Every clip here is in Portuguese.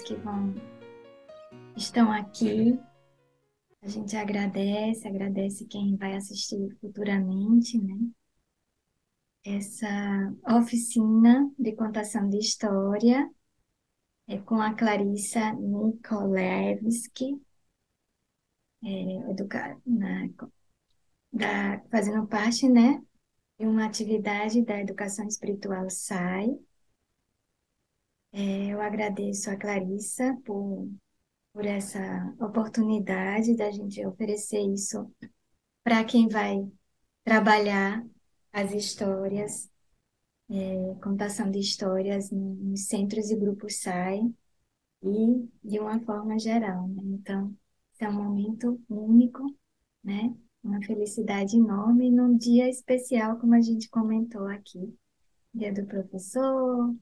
que estão aqui. A gente agradece quem vai assistir futuramente, né? Essa oficina de contação de história é com a Clarissa Nikolewski, fazendo parte, né, de uma atividade da educação espiritual SAI. Eu agradeço a Clarissa por essa oportunidade da gente oferecer isso para quem vai trabalhar as histórias, contação de histórias nos centros e grupos SAI e de uma forma geral, né? Então, é um momento único, né? Uma felicidade enorme num dia especial, como a gente comentou aqui, Dia do Professor,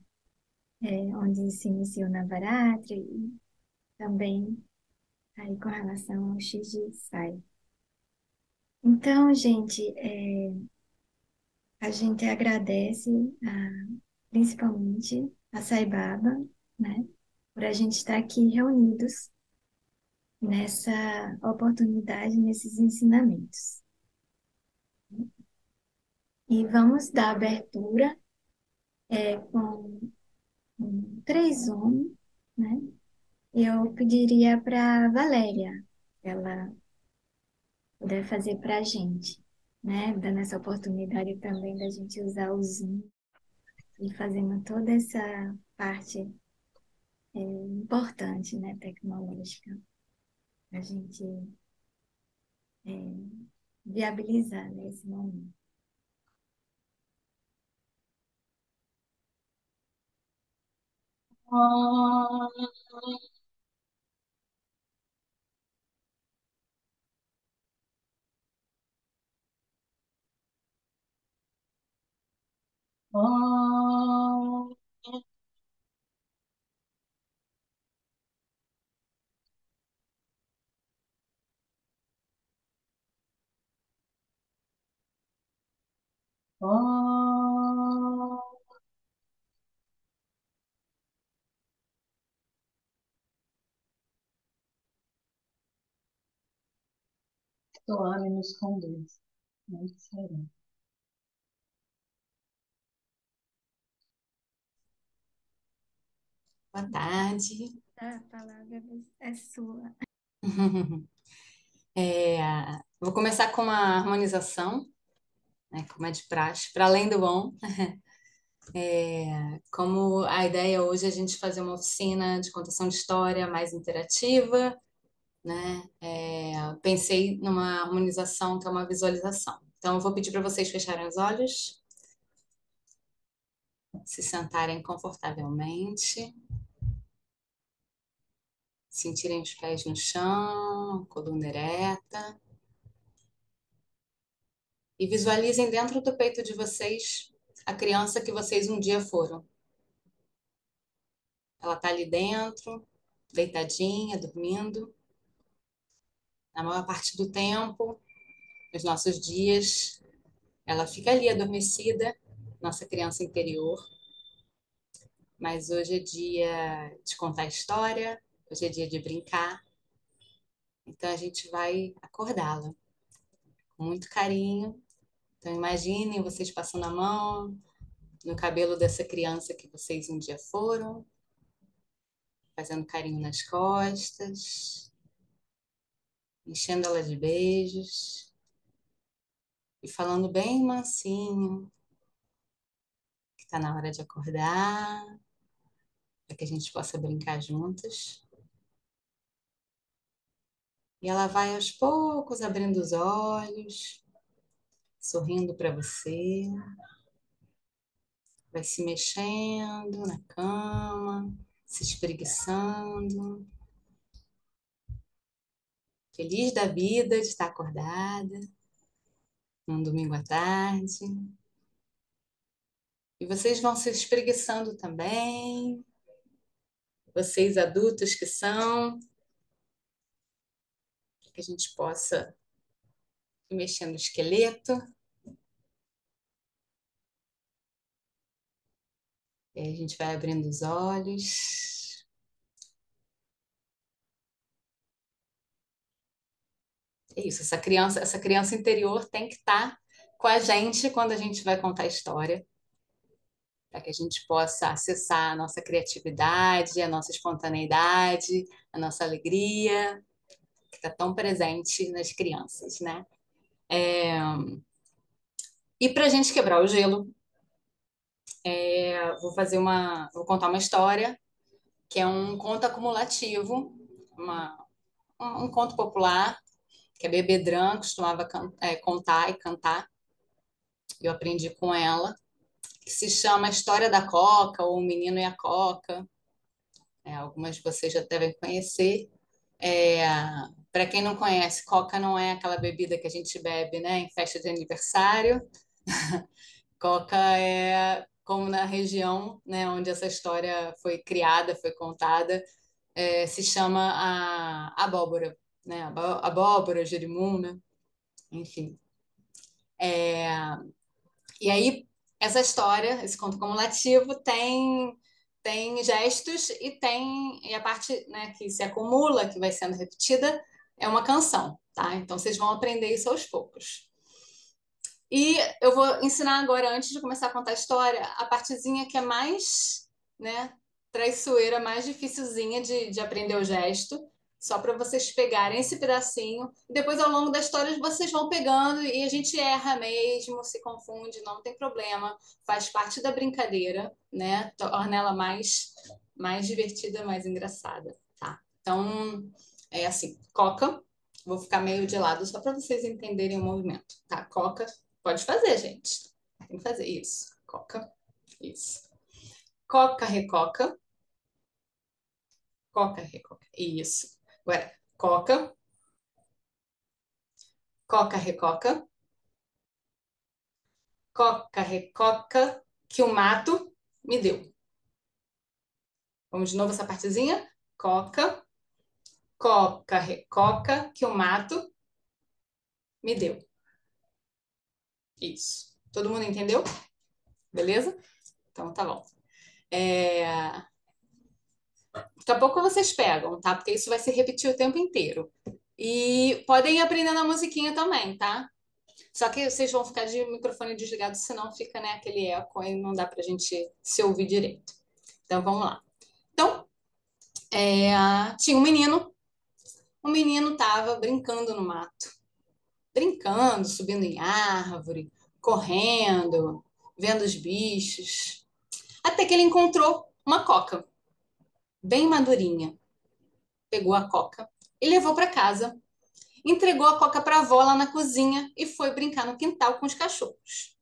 onde se iniciou na Navaratri e também aí com relação ao X de Sai. Então, gente, a gente agradece principalmente a Sai Baba, né, por a gente estar aqui reunidos nessa oportunidade, nesses ensinamentos. E vamos dar abertura com três homens, né? Eu pediria para a Valéria, ela puder fazer para a gente, né? Dando essa oportunidade também da gente usar o Zoom e fazendo toda essa parte importante, né, tecnológica, a gente é, viabilizar nesse momento. Soame-nos com Deus. Muito sereno. Boa tarde. A palavra é sua. É, vou começar com uma harmonização, né, como é de praxe, para além do bom. Como a ideia hoje é a gente fazer uma oficina de contação de história mais interativa, né? Pensei numa harmonização que é uma visualização. Então, eu vou pedir para vocês fecharem os olhos, se sentarem confortavelmente, sentirem os pés no chão, coluna ereta. E visualizem dentro do peito de vocês a criança que vocês um dia foram. Ela está ali dentro, deitadinha, dormindo. Na maior parte do tempo, nos nossos dias, ela fica ali adormecida, nossa criança interior. Mas hoje é dia de contar história, hoje é dia de brincar. Então a gente vai acordá-la com muito carinho. Então imaginem vocês passando a mão no cabelo dessa criança que vocês um dia foram, fazendo carinho nas costas, enchendo ela de beijos e falando bem mansinho que está na hora de acordar, para que a gente possa brincar juntas. E ela vai aos poucos abrindo os olhos, sorrindo para você, vai se mexendo na cama, se espreguiçando, feliz da vida de estar acordada num domingo à tarde. E vocês vão se espreguiçando também, vocês adultos que são, para que a gente possa ir mexendo o esqueleto. E aí a gente vai abrindo os olhos, É isso, essa criança interior tem que estar com a gente quando a gente vai contar a história, para que a gente possa acessar a nossa criatividade, a nossa espontaneidade, a nossa alegria, que está tão presente nas crianças, né? E para a gente quebrar o gelo, vou contar uma história que é um conto acumulativo, um conto popular que a Bebê Dran costumava contar e cantar. Eu aprendi com ela, que se chama A História da Coca ou O Menino e a Coca. Algumas de vocês já devem conhecer. É, para quem não conhece, Coca não é aquela bebida que a gente bebe, né, em festa de aniversário. Coca é como na região, né, onde essa história foi criada, foi contada, se chama a abóbora, né, abóbora, jerimum, enfim. E aí, essa história, esse conto cumulativo, tem gestos e a parte, né, que se acumula, que vai sendo repetida, é uma canção, tá? Então, vocês vão aprender isso aos poucos. E eu vou ensinar agora, antes de começar a contar a história, a partezinha que é mais, né, traiçoeira, mais dificilzinha de aprender o gesto, só para vocês pegarem esse pedacinho. E depois, ao longo da história, vocês vão pegando e a gente erra mesmo, se confunde, não tem problema. Faz parte da brincadeira, né? Torna ela mais divertida, mais engraçada, tá? Então, é assim, Coca. Vou ficar meio de lado só para vocês entenderem o movimento, tá? Coca. Pode fazer, gente. Tem que fazer isso. Coca. Isso. Coca, recoca. Coca, recoca. Isso. Agora, coca. Coca, recoca. Coca, recoca. Que o mato me deu. Vamos de novo essa partezinha? Coca. Coca, recoca. Que o mato me deu. Isso. Todo mundo entendeu? Beleza? Então tá bom. Daqui a pouco vocês pegam, tá? Porque isso vai se repetir o tempo inteiro. E podem ir aprendendo a musiquinha também, tá? Só que vocês vão ficar de microfone desligado, senão fica, né, aquele eco e não dá pra gente se ouvir direito. Então vamos lá. Então, tinha um menino. O menino tava brincando no mato. Brincando, subindo em árvore, correndo, vendo os bichos. Até que ele encontrou uma coca, bem madurinha. Pegou a coca e levou para casa. Entregou a coca para a avó lá na cozinha e foi brincar no quintal com os cachorros.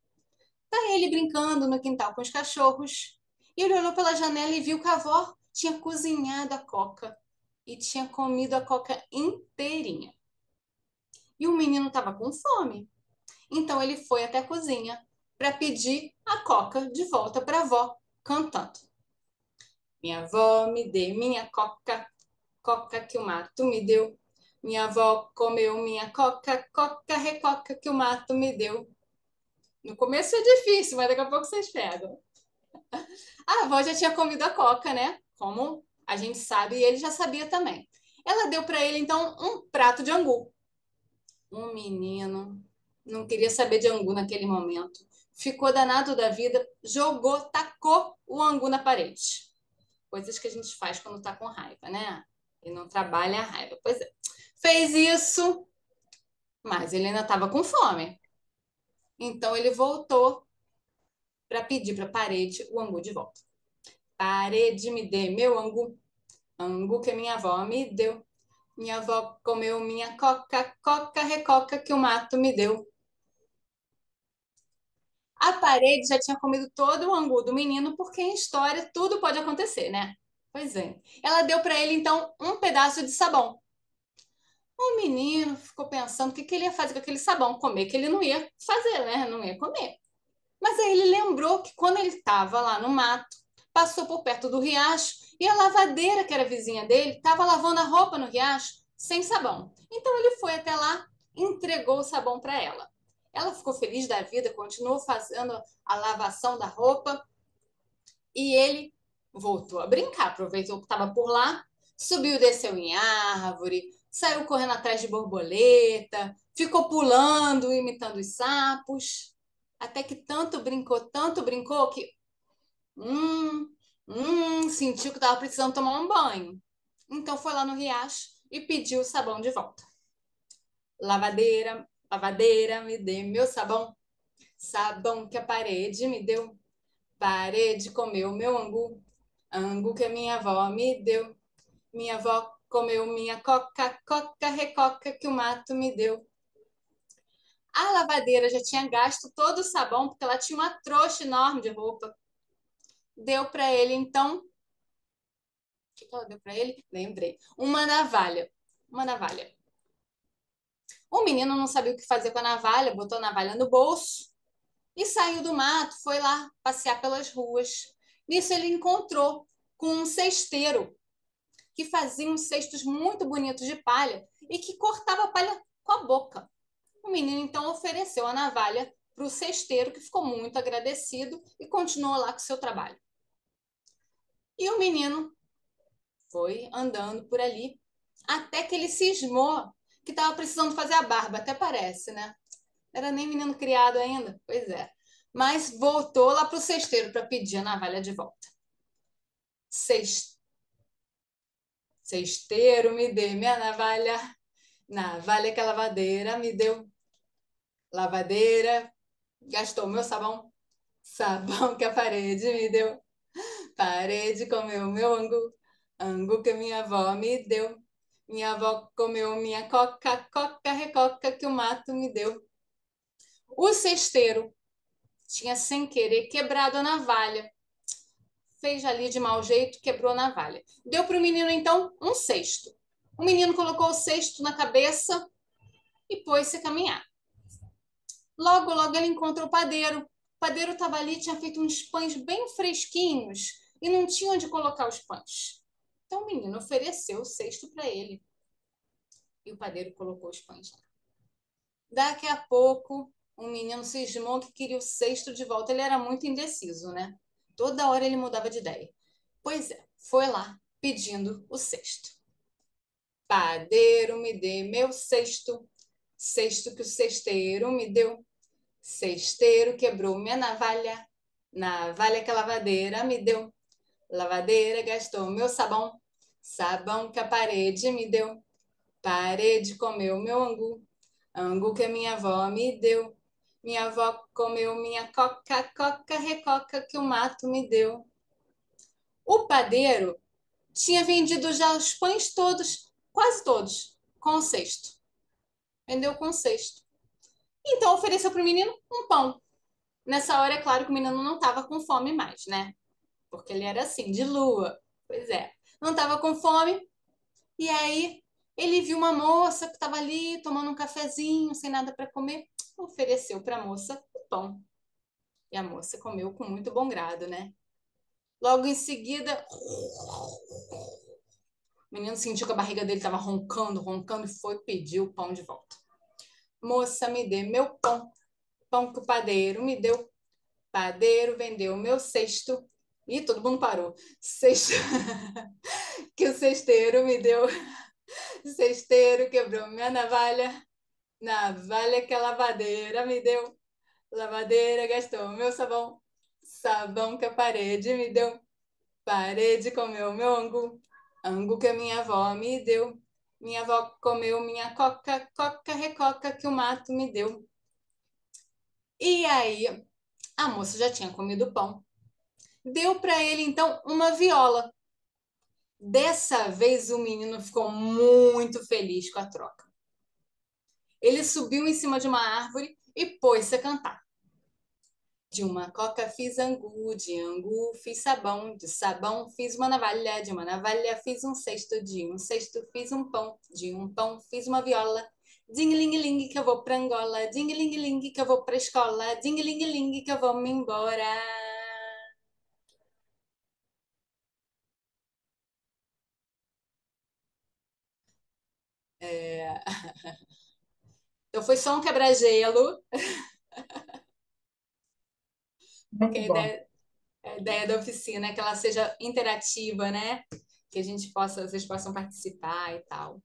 Tá ele brincando no quintal com os cachorros e ele olhou pela janela e viu que a avó tinha cozinhado a coca e tinha comido a coca inteirinha. E o menino estava com fome. Então ele foi até a cozinha para pedir a coca de volta para a avó, cantando: Minha avó me dê minha coca, coca que o mato me deu. Minha avó comeu minha coca, coca, recoca que o mato me deu. No começo é difícil, mas daqui a pouco vocês pegam. A avó já tinha comido a coca, né? Como a gente sabe, e ele já sabia também. Ela deu para ele, então, um prato de angu. Um menino não queria saber de angu naquele momento. Ficou danado da vida, jogou, tacou o angu na parede. Coisas que a gente faz quando está com raiva, né? E não trabalha a raiva. Pois é. Fez isso, mas ele ainda estava com fome. Então ele voltou para pedir para a parede o angu de volta. Parede, me dê meu angu. Angu que minha avó me deu. Minha avó comeu minha coca, coca, recoca que o mato me deu. A parede já tinha comido todo o angu do menino, porque em história tudo pode acontecer, né? Pois é. Ela deu para ele, então, um pedaço de sabão. O menino ficou pensando o que ele ia fazer com aquele sabão. Comer, que ele não ia fazer, né? Não ia comer. Mas aí ele lembrou que quando ele estava lá no mato, passou por perto do riacho e a lavadeira, que era vizinha dele, estava lavando a roupa no riacho sem sabão. Então ele foi até lá, entregou o sabão para ela. Ela ficou feliz da vida, continuou fazendo a lavação da roupa e ele voltou a brincar. Aproveitou que estava por lá, subiu e desceu em árvore, saiu correndo atrás de borboleta, ficou pulando, imitando os sapos, até que tanto brincou que hum, sentiu que estava precisando tomar um banho. Então foi lá no riacho e pediu o sabão de volta. Lavadeira, lavadeira, me dê meu sabão. Sabão que a parede me deu. Parede comeu meu angu. Angu que a minha avó me deu. Minha avó comeu minha coca, coca, recoca que o mato me deu. A lavadeira já tinha gasto todo o sabão porque ela tinha uma trouxa enorme de roupa. Deu para ele, então. O que ela deu para ele? Lembrei. Uma navalha. Uma navalha. O menino não sabia o que fazer com a navalha, botou a navalha no bolso e saiu do mato, foi lá passear pelas ruas. Nisso ele encontrou com um cesteiro que fazia uns cestos muito bonitos de palha e que cortava a palha com a boca. O menino então ofereceu a navalha para o cesteiro, que ficou muito agradecido e continuou lá com o seu trabalho. E o menino foi andando por ali até que ele cismou que estava precisando fazer a barba, até parece, né? Não era nem menino criado ainda, pois é. Mas voltou lá para o cesteiro para pedir a navalha de volta. Cesteiro, me dê minha navalha. Navalha que a lavadeira me deu. Lavadeira, gastou meu sabão. Sabão que a parede me deu. Parede comeu meu angu. Angu que minha avó me deu. Minha avó comeu minha coca, coca, recoca que o mato me deu. O cesteiro tinha sem querer quebrado a navalha. Fez ali de mau jeito, quebrou a navalha. Deu para o menino, então, um cesto. O menino colocou o cesto na cabeça e pôs-se a caminhar. Logo, logo ele encontrou o padeiro. O padeiro estava ali, tinha feito uns pães bem fresquinhos e não tinha onde colocar os pães. Então o menino ofereceu o cesto para ele e o padeiro colocou os pães lá. Daqui a pouco, o menino cismou que queria o cesto de volta. Ele era muito indeciso, né? Toda hora ele mudava de ideia. Pois é, foi lá pedindo o cesto. Padeiro, me dê meu cesto, cesto que o cesteiro me deu. Cesteiro quebrou minha navalha, navalha que a lavadeira me deu. Lavadeira gastou meu sabão, sabão que a parede me deu. Parede comeu meu angu, angu que a minha avó me deu. Minha avó comeu minha coca, coca, recoca que o mato me deu. O padeiro tinha vendido já os pães todos, quase todos, com o cesto. Vendeu com o cesto. Então ofereceu para o menino um pão. Nessa hora, é claro que o menino não estava com fome mais, né? Porque ele era assim, de lua. Pois é. Não estava com fome. E aí ele viu uma moça que estava ali tomando um cafezinho, sem nada para comer. Ofereceu para a moça o pão. E a moça comeu com muito bom grado, né? Logo em seguida, o menino sentiu que a barriga dele estava roncando, roncando e foi pedir o pão de volta. Moça, me dê meu pão. Pão que o padeiro me deu. Padeiro vendeu meu cesto. E todo mundo parou. Cesto que o cesteiro me deu. Cesteiro quebrou minha navalha. Navalha que a lavadeira me deu. Lavadeira gastou meu sabão. Sabão que a parede me deu. Parede comeu meu angu. Angu que a minha avó me deu. Minha avó comeu minha coca, coca, recoca que o mato me deu. E aí, a moça já tinha comido o pão. Deu para ele, então, uma viola. Dessa vez, o menino ficou muito feliz com a troca. Ele subiu em cima de uma árvore e pôs-se a cantar. De uma coca fiz angu, de angu fiz sabão, de sabão fiz uma navalha, de uma navalha fiz um cesto, de um cesto fiz um pão, de um pão fiz uma viola. Ding-ling-ling que eu vou pra Angola, ding-ling-ling que eu vou pra escola, ding-ling-ling que eu vou me embora. É... Então foi só um quebra-gelo, porque Muito bom. a ideia da oficina é que ela seja interativa, né? Que a gente possa, vocês possam participar e tal.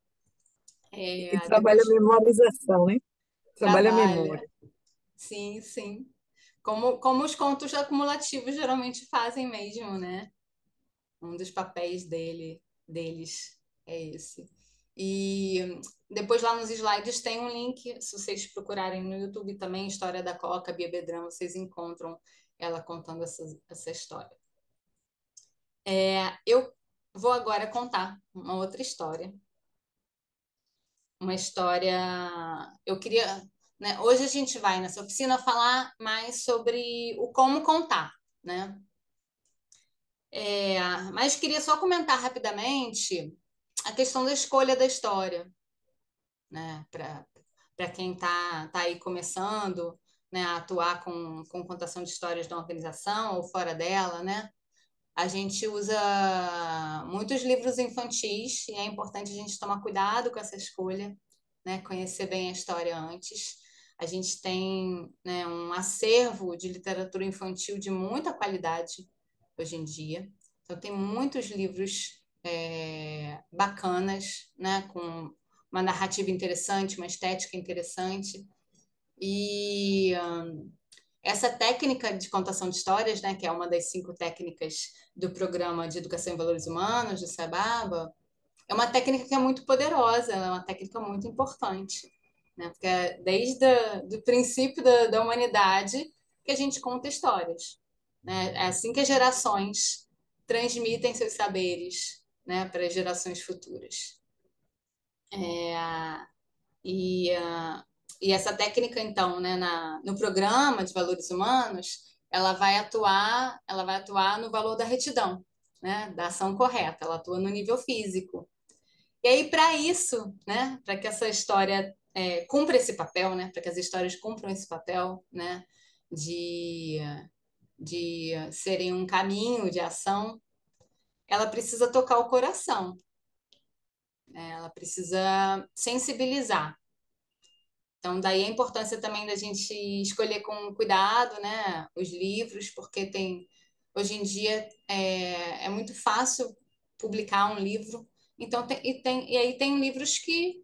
E trabalha a Depois memorização, né? Trabalha a trabalha. memória. Sim, sim. Como os contos acumulativos geralmente fazem mesmo, né? Um dos papéis deles é esse. E depois lá nos slides tem um link, se vocês procurarem no YouTube também, História da Coca, Bia Bedrão, vocês encontram ela contando essa história. Eu vou agora contar uma outra história. Uma história. Eu queria. Né, hoje a gente vai nessa oficina falar mais sobre o como contar, né? Mas queria só comentar rapidamente a questão da escolha da história, né? Para quem tá aí começando, né, a atuar com contação de histórias na organização ou fora dela, né? A gente usa muitos livros infantis e é importante a gente tomar cuidado com essa escolha, né? Conhecer bem a história antes. A gente tem, né, um acervo de literatura infantil de muita qualidade hoje em dia. Então, tem muitos livros bacanas, né, com uma narrativa interessante, uma estética interessante. E essa técnica de contação de histórias, né, que é uma das 5 técnicas do Programa de Educação em Valores Humanos, do SEBABA, é uma técnica que é muito poderosa, é uma técnica muito importante, né, porque é desde o princípio da humanidade que a gente conta histórias. Né? É assim que as gerações transmitem seus saberes, né, para as gerações futuras. E, e essa técnica, então, né, no programa de valores humanos, ela vai atuar no valor da retidão, né, da ação correta, ela atua no nível físico. E aí, para isso, né, para que essa história cumpra esse papel, né, para que as histórias cumpram esse papel, né, de, de serem um caminho de ação, ela precisa tocar o coração, né, ela precisa sensibilizar. Então, daí a importância também da gente escolher com cuidado, né, os livros, porque hoje em dia é muito fácil publicar um livro. Então, e aí tem livros que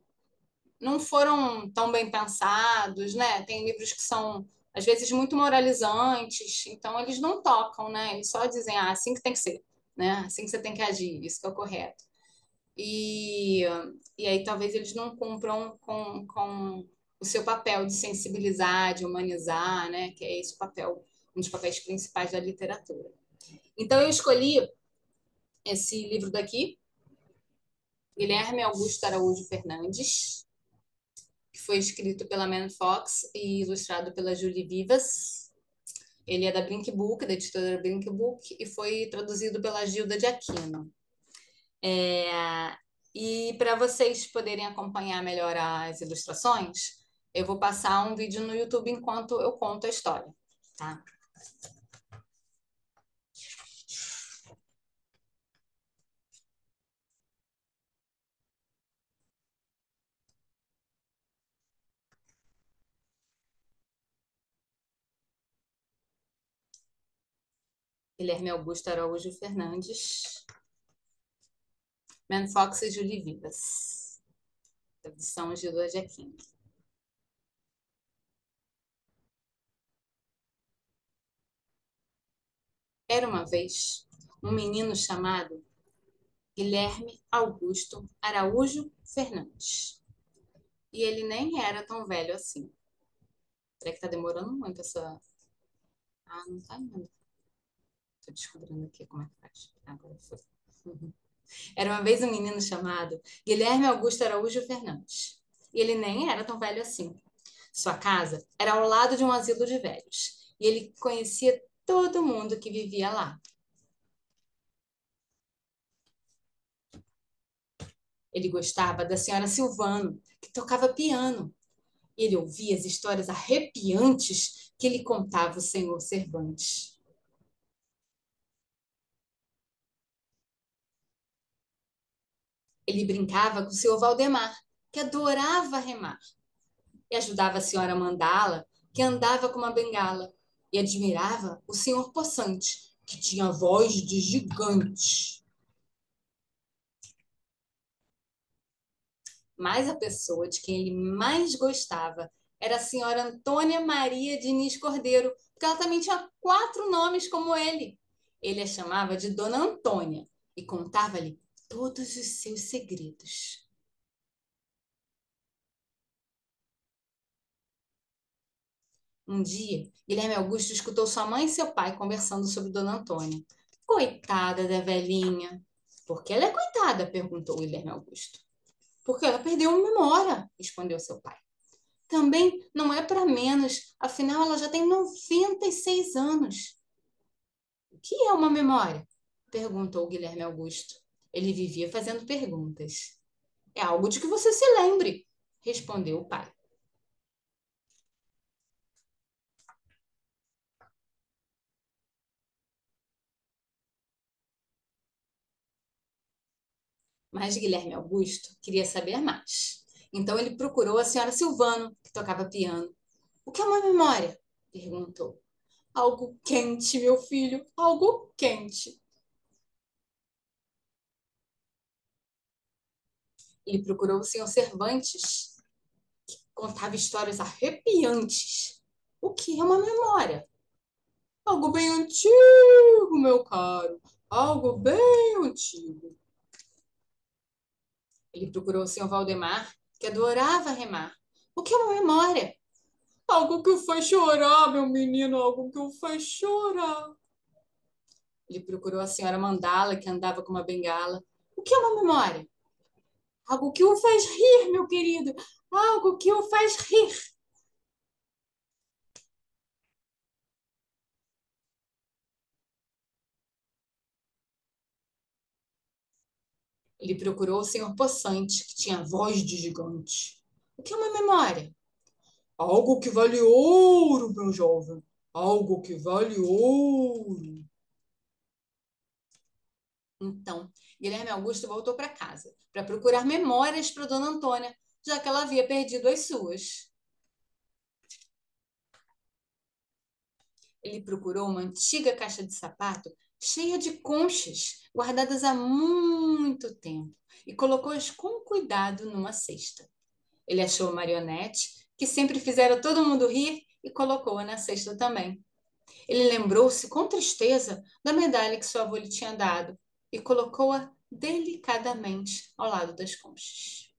não foram tão bem pensados, né? Tem livros que são, às vezes, muito moralizantes, então eles não tocam, né? Eles só dizem, assim que tem que ser, né? Assim que você tem que agir, isso que é o correto. E, e aí talvez eles não cumpram com o seu papel de sensibilizar, de humanizar, né? Que é esse o papel, um dos papéis principais da literatura. Então eu escolhi esse livro daqui, Guilherme Augusto Araújo Fernandes, que foi escrito pela Man Fox e ilustrado pela Julie Vivas. Ele é da Brink Book, da editora Brink Book, e foi traduzido pela Gilda de Aquino. E para vocês poderem acompanhar melhor as ilustrações, eu vou passar um vídeo no YouTube enquanto eu conto a história, tá? Guilherme Augusto Araújo Fernandes, Man Fox e Julie Vivas. Tradução Gilda de Aquino. Era uma vez um menino chamado Guilherme Augusto Araújo Fernandes. E ele nem era tão velho assim. Será que tá demorando muito essa. Ah, não tá indo. Tô descobrindo aqui como é que faz. Agora foi. Uhum. Era uma vez um menino chamado Guilherme Augusto Araújo Fernandes. E ele nem era tão velho assim. Sua casa era ao lado de um asilo de velhos. E ele conhecia todo mundo que vivia lá. Ele gostava da senhora Silvano, que tocava piano. Ele ouvia as histórias arrepiantes que lhe contava o senhor Cervantes. Ele brincava com o senhor Valdemar, que adorava remar, e ajudava a senhora Mandala, que andava com uma bengala, e admirava o senhor Poçante, que tinha voz de gigante. Mas a pessoa de quem ele mais gostava era a senhora Antônia Maria Diniz Cordeiro, porque ela também tinha quatro nomes como ele. Ele a chamava de Dona Antônia e contava-lhe todos os seus segredos. Um dia, Guilherme Augusto escutou sua mãe e seu pai conversando sobre Dona Antônia. Coitada da velhinha. Por que ela é coitada? Perguntou Guilherme Augusto. Porque ela perdeu a memória, respondeu seu pai. Também não é para menos, afinal ela já tem 96 anos. O que é uma memória? Perguntou Guilherme Augusto. Ele vivia fazendo perguntas. É algo de que você se lembre, respondeu o pai. Mas Guilherme Augusto queria saber mais. Então ele procurou a senhora Silvano, que tocava piano. O que é uma memória? Perguntou. Algo quente, meu filho, algo quente. Ele procurou o senhor Cervantes, contava histórias arrepiantes. O que é uma memória? Algo bem antigo, meu caro, algo bem antigo. Ele procurou o senhor Valdemar, que adorava remar. O que é uma memória? Algo que o faz chorar, meu menino, algo que o faz chorar. Ele procurou a senhora Mandala, que andava com uma bengala. O que é uma memória? Algo que o faz rir, meu querido, algo que o faz rir. Ele procurou o senhor Poçante, que tinha voz de gigante. O que é uma memória? Algo que vale ouro, meu jovem. Algo que vale ouro. Então, Guilherme Augusto voltou para casa para procurar memórias para Dona Antônia, já que ela havia perdido as suas. Ele procurou uma antiga caixa de sapato cheia de conchas, guardadas há muito tempo, e colocou-as com cuidado numa cesta. Ele achou a marionete, que sempre fizera todo mundo rir, e colocou-a na cesta também. Ele lembrou-se com tristeza da medalha que seu avô lhe tinha dado e colocou-a delicadamente ao lado das conchas.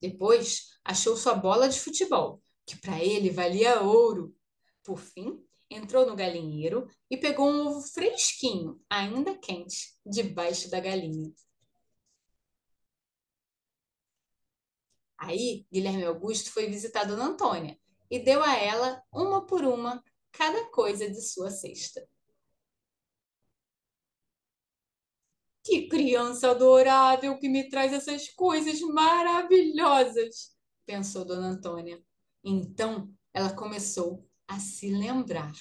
Depois, achou sua bola de futebol, que para ele valia ouro. Por fim, entrou no galinheiro e pegou um ovo fresquinho, ainda quente, debaixo da galinha. Aí, Guilherme Augusto foi visitar Dona Antônia e deu a ela, uma por uma, cada coisa de sua cesta. Que criança adorável que me traz essas coisas maravilhosas, pensou Dona Antônia. Então, ela começou a se lembrar.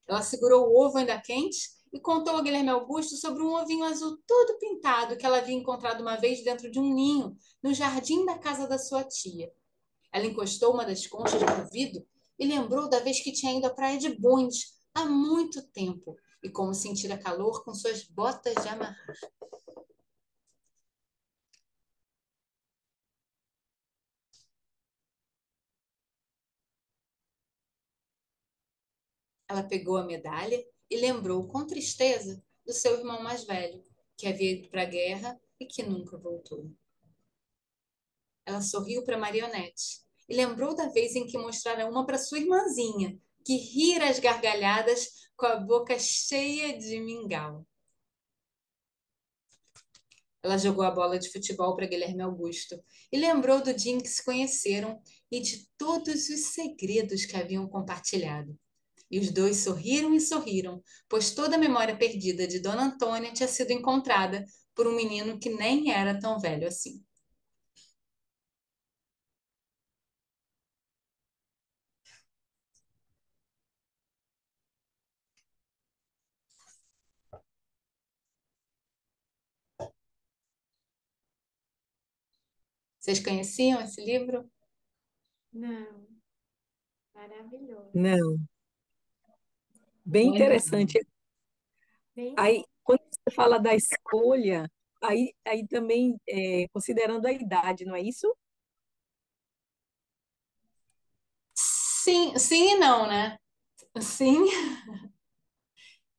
Ela segurou o ovo ainda quente e contou a Guilherme Augusto sobre um ovinho azul todo pintado que ela havia encontrado uma vez dentro de um ninho, no jardim da casa da sua tia. Ela encostou uma das conchas no ouvido e lembrou da vez que tinha ido à praia de Bundes há muito tempo e como sentira calor com suas botas de amarrar. Ela pegou a medalha e lembrou com tristeza do seu irmão mais velho, que havia ido para a guerra e que nunca voltou. Ela sorriu para a marionete e lembrou da vez em que mostrara uma para sua irmãzinha, que ria às gargalhadas com a boca cheia de mingau. Ela jogou a bola de futebol para Guilherme Augusto e lembrou do dia em que se conheceram e de todos os segredos que haviam compartilhado. E os dois sorriram e sorriram, pois toda a memória perdida de Dona Antônia tinha sido encontrada por um menino que nem era tão velho assim. Vocês conheciam esse livro? Não, maravilhoso. Não. bem Muito bom. interessante. Bem, Aí, quando você fala da escolha, aí também, considerando a idade, não é isso? Sim, sim e não, né? Sim,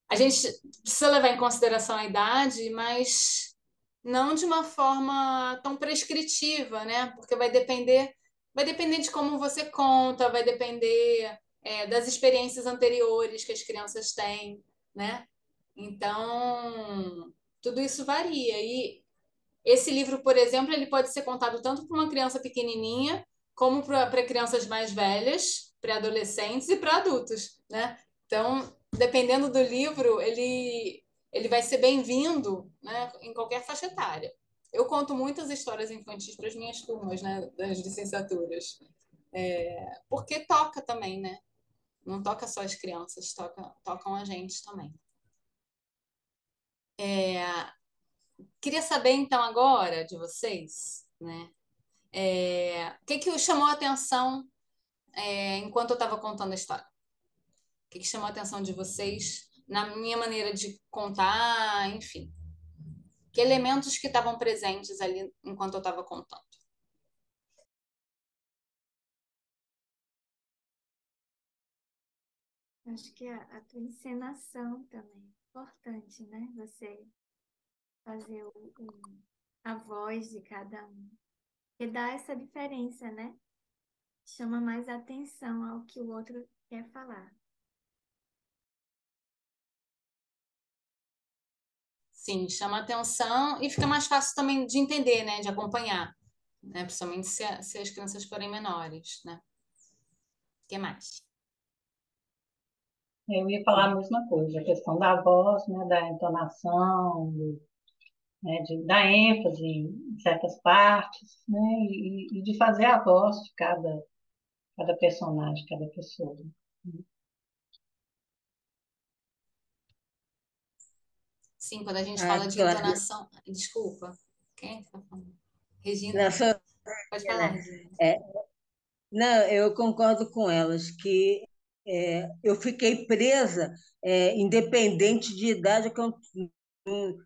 a gente precisa levar em consideração a idade, mas não de uma forma tão prescritiva, né? Porque vai depender de como você conta, vai depender, das experiências anteriores que as crianças têm, né? Então, tudo isso varia. E esse livro, por exemplo, ele pode ser contado tanto para uma criança pequenininha, como para crianças mais velhas, para adolescentes e para adultos, né? Então, dependendo do livro, ele vai ser bem-vindo, né, em qualquer faixa etária. Eu conto muitas histórias infantis para as minhas turmas, né, das licenciaturas, porque toca também, né? Não toca só as crianças, tocam a gente também. Queria saber então agora de vocês, né? O que que chamou a atenção, enquanto eu estava contando a história? O que que chamou a atenção de vocês na minha maneira de contar, enfim? Que elementos que estavam presentes ali enquanto eu estava contando? acho que a tua encenação também é importante, né? Você fazer a voz de cada um. Porque dá essa diferença, né? Chama mais atenção ao que o outro quer falar. Sim, chama a atenção e fica mais fácil também de entender, né? De acompanhar, né? Principalmente se as crianças forem menores, né? O que mais? Eu ia falar a mesma coisa, a questão da voz, né, da entonação, né, da ênfase em certas partes, né, e de fazer a voz de cada personagem, cada pessoa. Sim, quando a gente Ah, fala de claro. entonação. Desculpa. Quem está falando? Regina. Não, só, Pode falar, Regina. é, não, eu concordo com elas que eu fiquei presa, independente de idade, que eu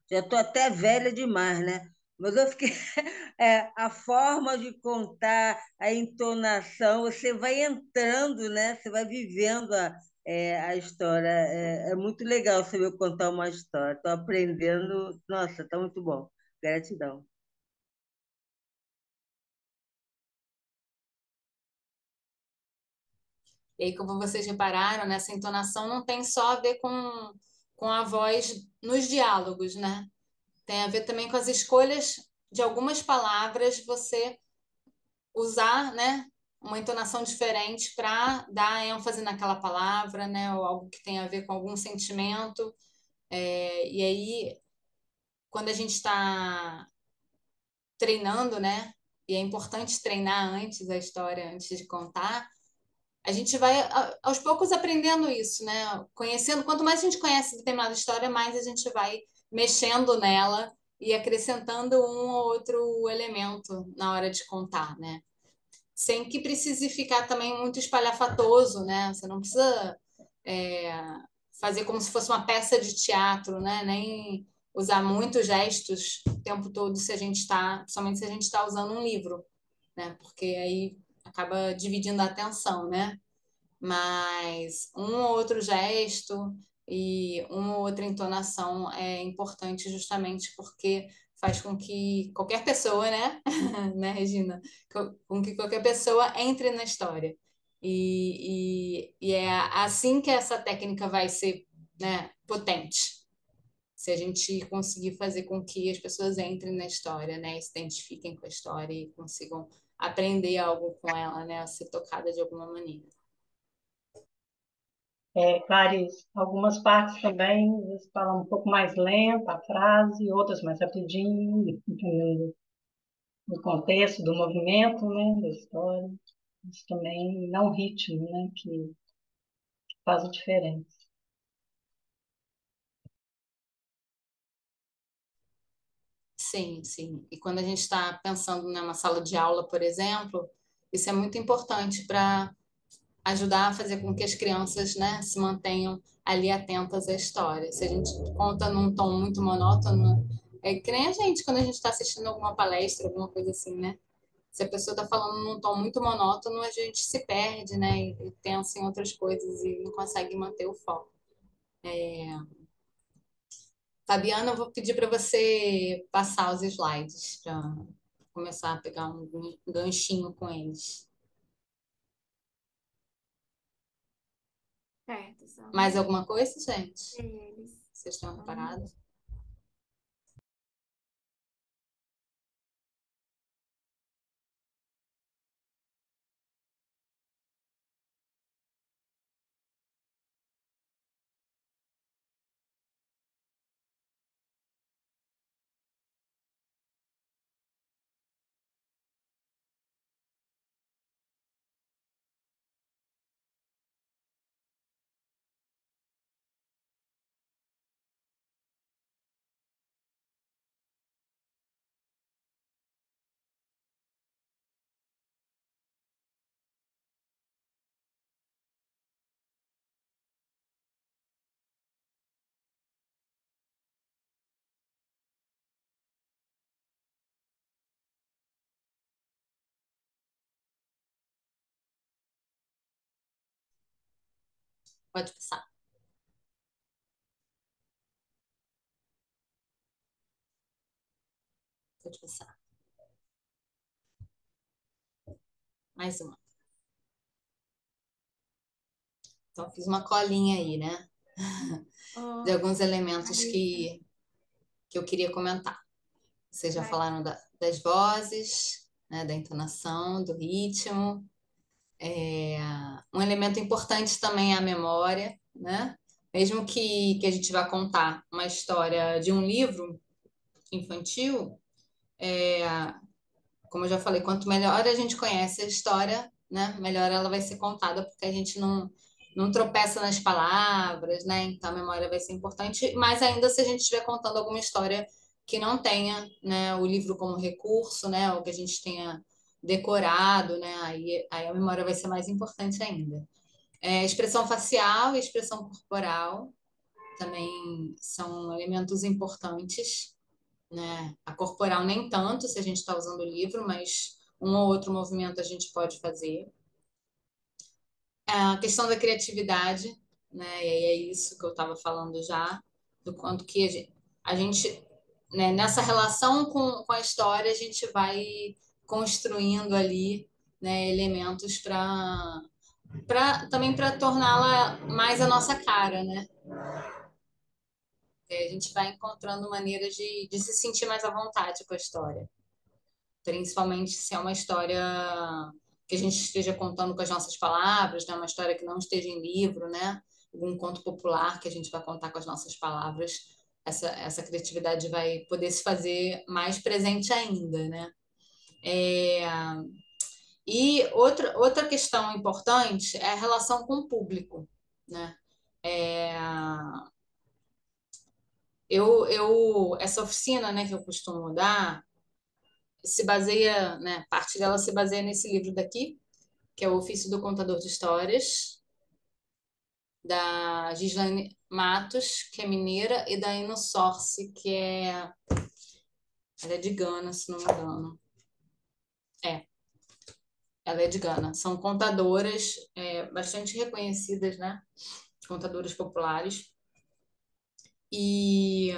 já estou até velha demais, né? Mas eu fiquei. A forma de contar, a entonação, você vai entrando, né? Você vai vivendo a história. É muito legal saber contar uma história. Estou aprendendo. Nossa, está muito bom. Gratidão. E aí, como vocês repararam, nessa entonação não tem só a ver com a voz nos diálogos, né? Tem a ver também com as escolhas de algumas palavras, você usar, né, uma entonação diferente para dar ênfase naquela palavra, né, ou algo que tem a ver com algum sentimento. E aí, quando a gente está treinando, né, e é importante treinar antes a história, antes de contar, a gente vai aos poucos aprendendo isso, né? Conhecendo, quanto mais a gente conhece determinada história, mais a gente vai mexendo nela e acrescentando um ou outro elemento na hora de contar, né? Sem que precise ficar também muito espalhafatoso, né? Você não precisa, é, fazer como se fosse uma peça de teatro, né? Nem usar muitos gestos o tempo todo se a gente está, principalmente se a gente está usando um livro, né? Porque aí acaba dividindo a atenção, né? Mas um ou outro gesto e uma ou outra entonação é importante justamente porque faz com que qualquer pessoa, né, né, Regina, com que qualquer pessoa entre na história. E é assim que essa técnica vai ser, né, potente. Se a gente conseguir fazer com que as pessoas entrem na história, né, e se identifiquem com a história e consigam aprender algo com ela, né, a ser tocada de alguma maneira. Clarice, algumas partes também eles falam um pouco mais lenta a frase, outras mais rapidinho, dependendo do contexto, do movimento, né, da história. Isso também dá um ritmo, né, que faz a diferença. Sim, sim. E quando a gente está pensando numa sala de aula, por exemplo, isso é muito importante para ajudar a fazer com que as crianças, né, se mantenham ali atentas à história. Se a gente conta num tom muito monótono, é que nem a gente quando a gente está assistindo alguma palestra, alguma coisa assim, né? Se a pessoa está falando num tom muito monótono, a gente se perde, né? E pensa em outras coisas e não consegue manter o foco. Fabiana, eu vou pedir para você passar os slides para começar a pegar um ganchinho com eles. Certo, só Mais alguma coisa, gente? eles. Vocês estão reparados? Pode passar. Pode passar. Mais uma. Então, fiz uma colinha aí, né? De Oh, alguns elementos Larissa, que eu queria comentar. Vocês já vai. falaram das vozes, né, da entonação, do ritmo. Um elemento importante também é a memória, né? Mesmo que a gente vá contar uma história de um livro infantil, como eu já falei, quanto melhor a gente conhece a história, né, melhor ela vai ser contada, porque a gente não tropeça nas palavras, né? Então a memória vai ser importante, mas ainda se a gente estiver contando alguma história que não tenha, né, o livro como recurso, né, ou que a gente tenha decorado, né, aí a memória vai ser mais importante ainda. Expressão facial e expressão corporal também são elementos importantes, né? A corporal nem tanto, se a gente está usando o livro, mas um ou outro movimento a gente pode fazer. A questão da criatividade, né? E aí é isso que eu estava falando já, do quanto que a gente, né, nessa relação com a história, a gente vai construindo ali, né, elementos também para torná-la mais a nossa cara, né? A gente vai encontrando maneiras de se sentir mais à vontade com a história. Principalmente se é uma história que a gente esteja contando com as nossas palavras, né? Uma história que não esteja em livro, né? Algum conto popular que a gente vai contar com as nossas palavras. Essa criatividade vai poder se fazer mais presente ainda, né? É, e outra questão importante é a relação com o público, né? É, essa oficina, né, que eu costumo dar, se baseia, né, parte dela se baseia nesse livro daqui, que é o Ofício do Contador de Histórias, da Gislaine Matos, que é mineira, e da Ino Sorce, ela é de Gana, se não me engano. É, ela é de Gana. São contadoras bastante reconhecidas, né? Contadoras populares. E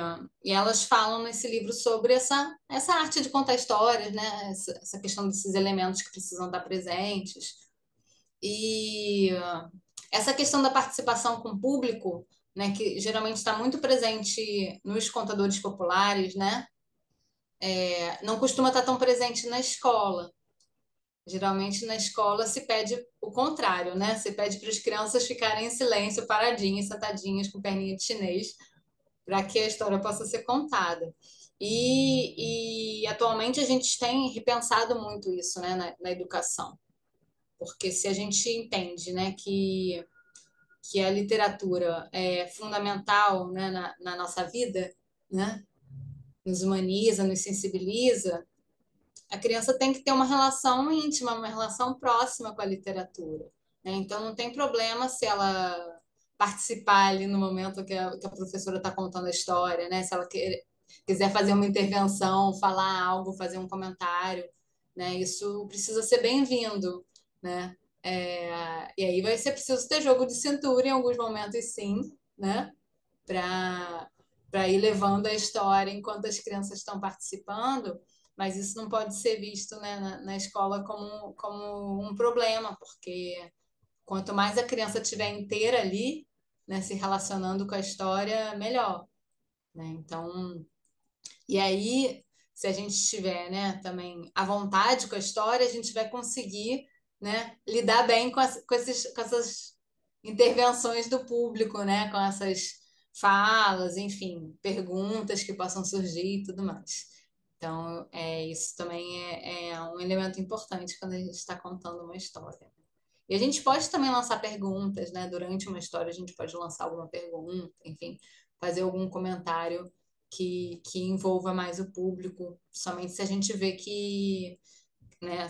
elas falam nesse livro sobre essa arte de contar histórias, né? Essa questão desses elementos que precisam estar presentes. E essa questão da participação com o público, né, que geralmente está muito presente nos contadores populares, né, não costuma estar tão presente na escola. Geralmente na escola se pede o contrário, né? Se pede para as crianças ficarem em silêncio, paradinhas, sentadinhas, com perninha de chinês, para que a história possa ser contada. E atualmente a gente tem repensado muito isso, né, na educação, porque se a gente entende, né, que a literatura é fundamental, né, na nossa vida, né, nos humaniza, nos sensibiliza, a criança tem que ter uma relação íntima, uma relação próxima com a literatura. né? Então, não tem problema se ela participar ali no momento que a professora está contando a história, né? Se ela quiser fazer uma intervenção, falar algo, fazer um comentário, né? Isso precisa ser bem-vindo, né? E aí vai ser preciso ter jogo de cintura em alguns momentos, sim, né? Para ir levando a história enquanto as crianças estão participando, mas isso não pode ser visto, né, na escola como um problema, porque quanto mais a criança tiver inteira ali, né, se relacionando com a história, melhor, né? Então, e aí, se a gente estiver, né, também à vontade com a história, a gente vai conseguir, né, lidar bem com essas intervenções do público, né, com essas falas, enfim, perguntas que possam surgir e tudo mais. Então, isso também é um elemento importante quando a gente está contando uma história. E a gente pode também lançar perguntas, né? Durante uma história, a gente pode lançar alguma pergunta, enfim, fazer algum comentário que envolva mais o público, somente se a gente vê que, né,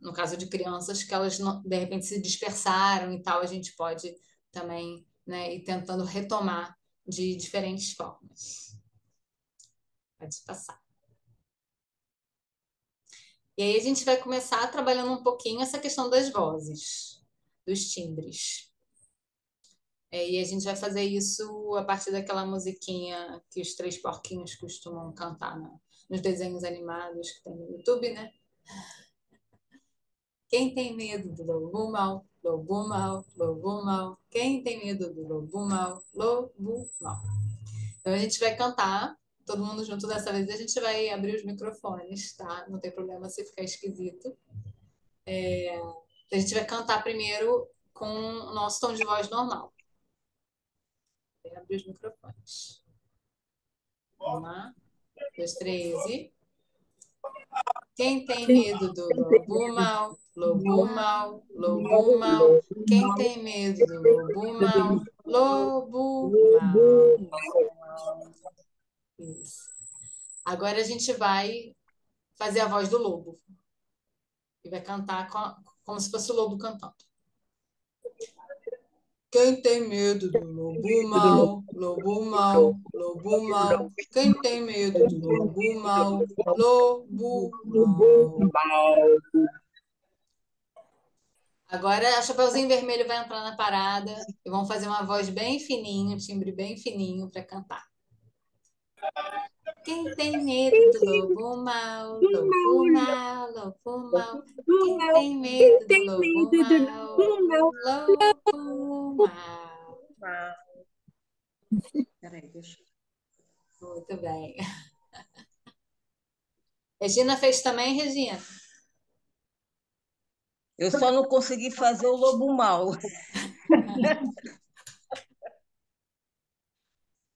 no caso de crianças, que elas de repente se dispersaram e tal, a gente pode também, né, ir tentando retomar de diferentes formas. Pode passar. E aí a gente vai começar trabalhando um pouquinho essa questão das vozes, dos timbres. E a gente vai fazer isso a partir daquela musiquinha que os três porquinhos costumam cantar nos desenhos animados que tem no YouTube, né? Quem tem medo do lobo mal, lobo mal, lobo mal. Quem tem medo do lobo mal, lobo mal. Então a gente vai cantar, todo mundo junto dessa vez. A gente vai abrir os microfones, tá? Não tem problema se ficar esquisito. A gente vai cantar primeiro com o nosso tom de voz normal. Vai abrir os microfones. Vamos lá. 2, 3 e... Quem tem medo do lobo mal, lobo mal, lobo mal. Quem tem medo do lobo mal, lobo mal. Isso. Agora a gente vai fazer a voz do lobo e vai cantar como se fosse o lobo cantando. Quem tem medo do lobo mal, lobo mal, lobo mal. Quem tem medo do lobo mal, lobo mal. Agora a Chapeuzinho Vermelho vai entrar na parada e vão fazer uma voz bem fininha, um timbre bem fininho para cantar. Quem tem medo do lobo mal, lobo mal, lobo mal. Quem tem medo do lobo mal, lobo mal. Peraí, deixa Muito bem. Regina fez também, Regina? eu só não consegui fazer o lobo mal.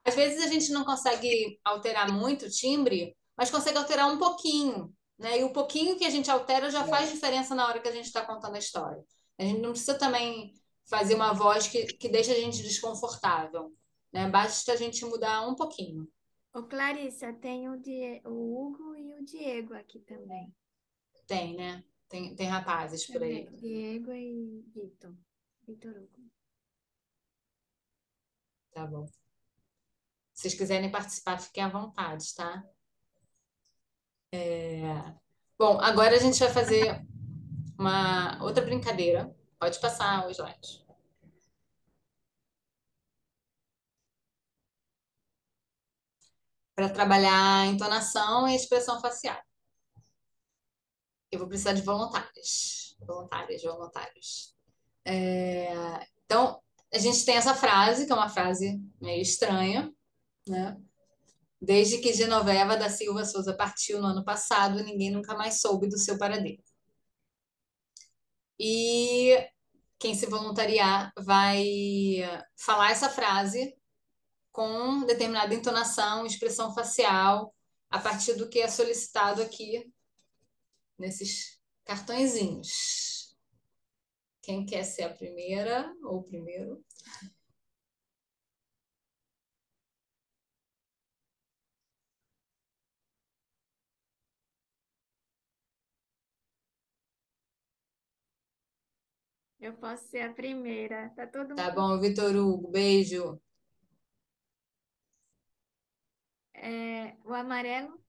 Às vezes a gente não consegue alterar muito o timbre, mas consegue alterar um pouquinho, né? E o pouquinho que a gente altera já faz diferença na hora que a gente está contando a história. A gente não precisa também fazer uma voz que deixa a gente desconfortável, né? Basta a gente mudar um pouquinho. Ô, Clarissa, tem o Hugo e o Diego aqui também. Tem, né? Tem rapazes por aí. Diego e Vitor. Vitor Hugo. Tá bom. Se vocês quiserem participar, fiquem à vontade, tá? Bom, agora a gente vai fazer uma outra brincadeira. Pode passar o slide. Para trabalhar a entonação e a expressão facial. Eu vou precisar de voluntários. Voluntárias, voluntários. Então, a gente tem essa frase, que é uma frase meio estranha, né? Desde que Genoveva da Silva Souza partiu no ano passado, ninguém nunca mais soube do seu paradeiro. E quem se voluntariar vai falar essa frase com determinada entonação, expressão facial, a partir do que é solicitado aqui nesses cartõezinhos. Quem quer ser a primeira ou o primeiro? Eu posso ser a primeira. Tá todo Tá mundo. bom, Vitor Hugo, beijo. O amarelo?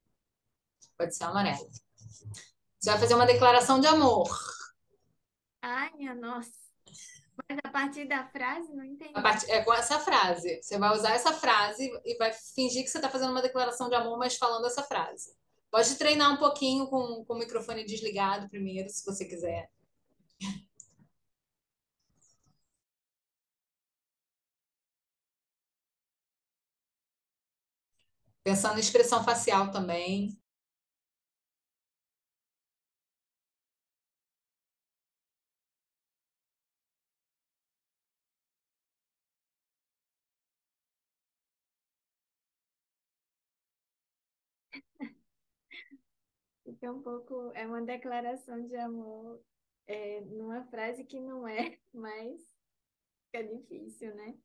Pode ser amarelo. Você vai fazer uma declaração de amor. Ai, minha nossa. Mas a partir da frase, não entendi. É com essa frase. Você vai usar essa frase e vai fingir que você está fazendo uma declaração de amor, mas falando essa frase. Pode treinar um pouquinho com o microfone desligado primeiro, se você quiser. Pensando em expressão facial também. Fica um pouco. É uma declaração de amor, numa frase que não é, mas fica difícil, né?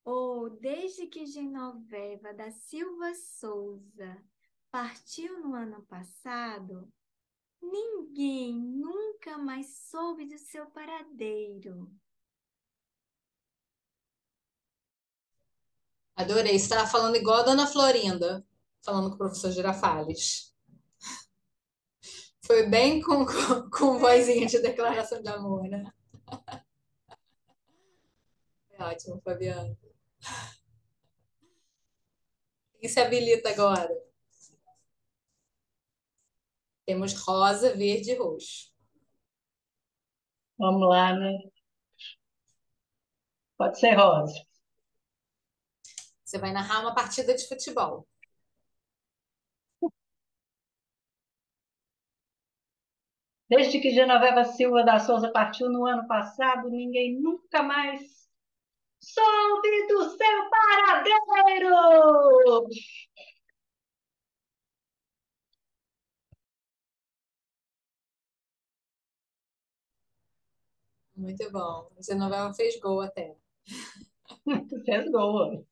Ou desde que Genoveva da Silva Souza partiu no ano passado, ninguém nunca mais soube do seu paradeiro. Adorei. Você estava falando igual a Dona Florinda, falando com o professor Girafales. Foi bem com vozinha de declaração de amor, né? É ótimo, Fabiana. Quem se habilita agora? Temos rosa, verde e roxo. Vamos lá, né? Pode ser rosa. Você vai narrar uma partida de futebol. Desde que Genoveva Silva da Souza partiu no ano passado, ninguém nunca mais soube do seu paradeiro! Muito bom. Você novela fez gol até. Fez gol.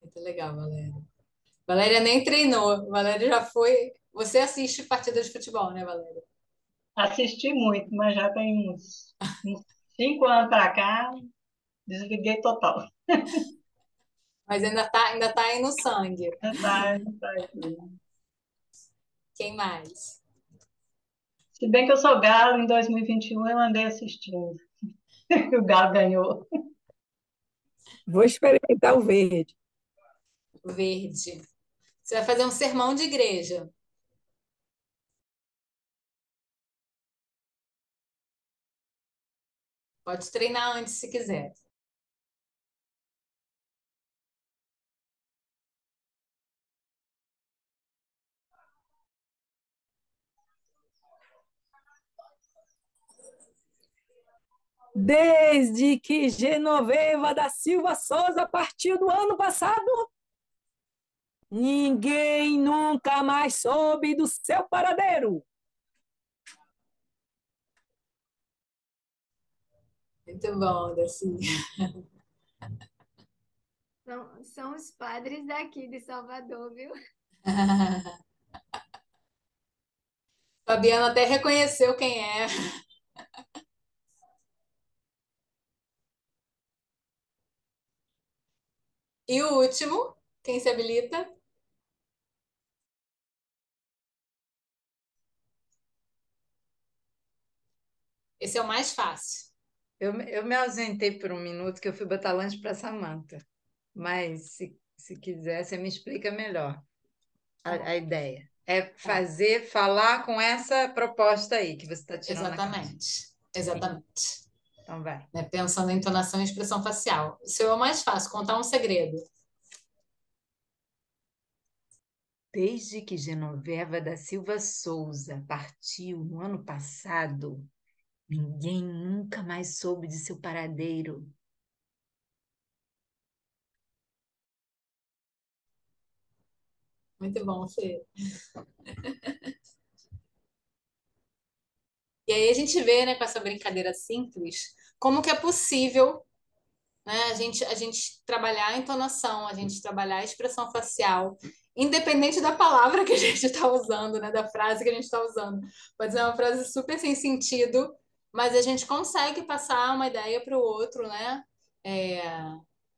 Muito legal, Valéria. Valéria nem treinou. Valéria já foi. Você assiste partida de futebol, né, Valéria? Assisti muito, mas já tem uns 5 anos para cá, desliguei total. Mas ainda tá aí no sangue. Não tá aqui. Quem mais? Se bem que eu sou Galo, em 2021 eu andei assistindo. O Galo ganhou. Vou experimentar o verde. Verde. Você vai fazer um sermão de igreja. Pode treinar antes se quiser. Desde que Genoveva da Silva Souza partiu do ano passado, ninguém nunca mais soube do seu paradeiro. Muito bom, Daci. São os padres daqui de Salvador, viu? Fabiana até reconheceu quem é. E o último, quem se habilita? Esse é o mais fácil. Eu me ausentei por um minuto que eu fui botar lanche para Samantha. Mas se quiser, você me explica melhor Tá bom, a ideia. É tá. falar com essa proposta aí que você está tirando na caixa. Exatamente. Exatamente. Então vai. Né? Pensando em entonação e expressão facial. O seu é o mais fácil, contar um segredo. Desde que Genoveva da Silva Souza partiu no ano passado, ninguém nunca mais soube de seu paradeiro. Muito bom, Fê. E aí a gente vê, né, com essa brincadeira simples, como que é possível né? A gente trabalhar a entonação, a gente trabalhar a expressão facial, independente da palavra que a gente está usando, né? Da frase que a gente está usando. Pode ser uma frase super sem sentido, mas a gente consegue passar uma ideia para o outro, né? É,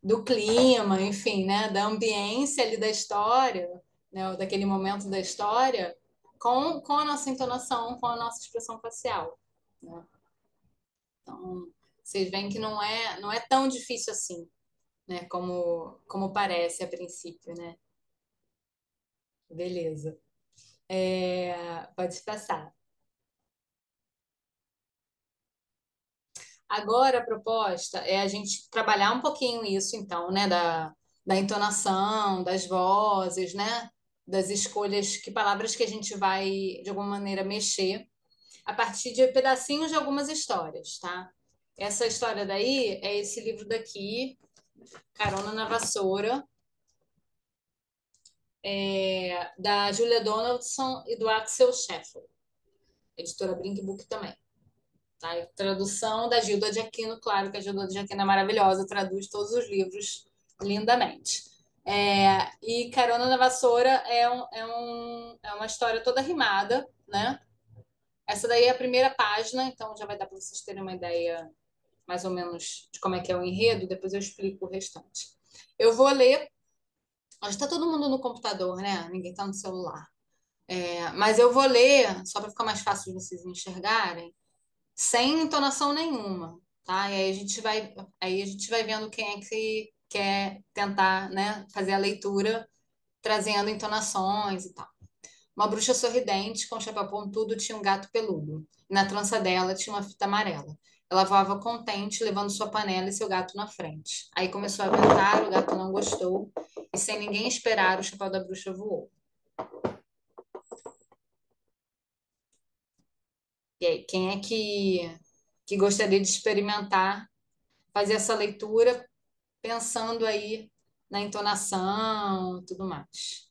do clima, enfim, né? Da ambiência ali da história, né? Daquele momento da história, com a nossa entonação, com a nossa expressão facial, né? Então, vocês veem que não é tão difícil assim, né? Como parece a princípio, né? Beleza. Pode passar. Agora a proposta é a gente trabalhar um pouquinho isso, então, né? Da entonação, das vozes, né? Das escolhas, que palavras que a gente vai, de alguma maneira, mexer a partir de pedacinhos de algumas histórias, tá? Essa história daí é esse livro daqui, Carona na Vassoura, da Julia Donaldson e do Axel Scheffler, editora Brink Book também. Tá? E tradução da Gilda de Aquino, claro que a Gilda de Aquino é maravilhosa, traduz todos os livros lindamente. E Carona na Vassoura é uma história toda rimada, né? Essa daí é a primeira página, então já vai dar para vocês terem uma ideia mais ou menos de como é que é o enredo, depois eu explico o restante. Eu vou ler. Hoje está todo mundo no computador, né? Ninguém está no celular. Mas eu vou ler, só para ficar mais fácil de vocês enxergarem, sem entonação nenhuma, tá? E aí a gente vai vendo quem é que quer tentar, né, fazer a leitura trazendo entonações e tal. Uma bruxa sorridente, com chapéu pontudo, tinha um gato peludo. Na trança dela tinha uma fita amarela. Ela voava contente, levando sua panela e seu gato na frente. Aí começou a ventar, o gato não gostou, e sem ninguém esperar, o chapéu da bruxa voou. E aí, quem é que gostaria de experimentar fazer essa leitura pensando aí na entonação e tudo mais?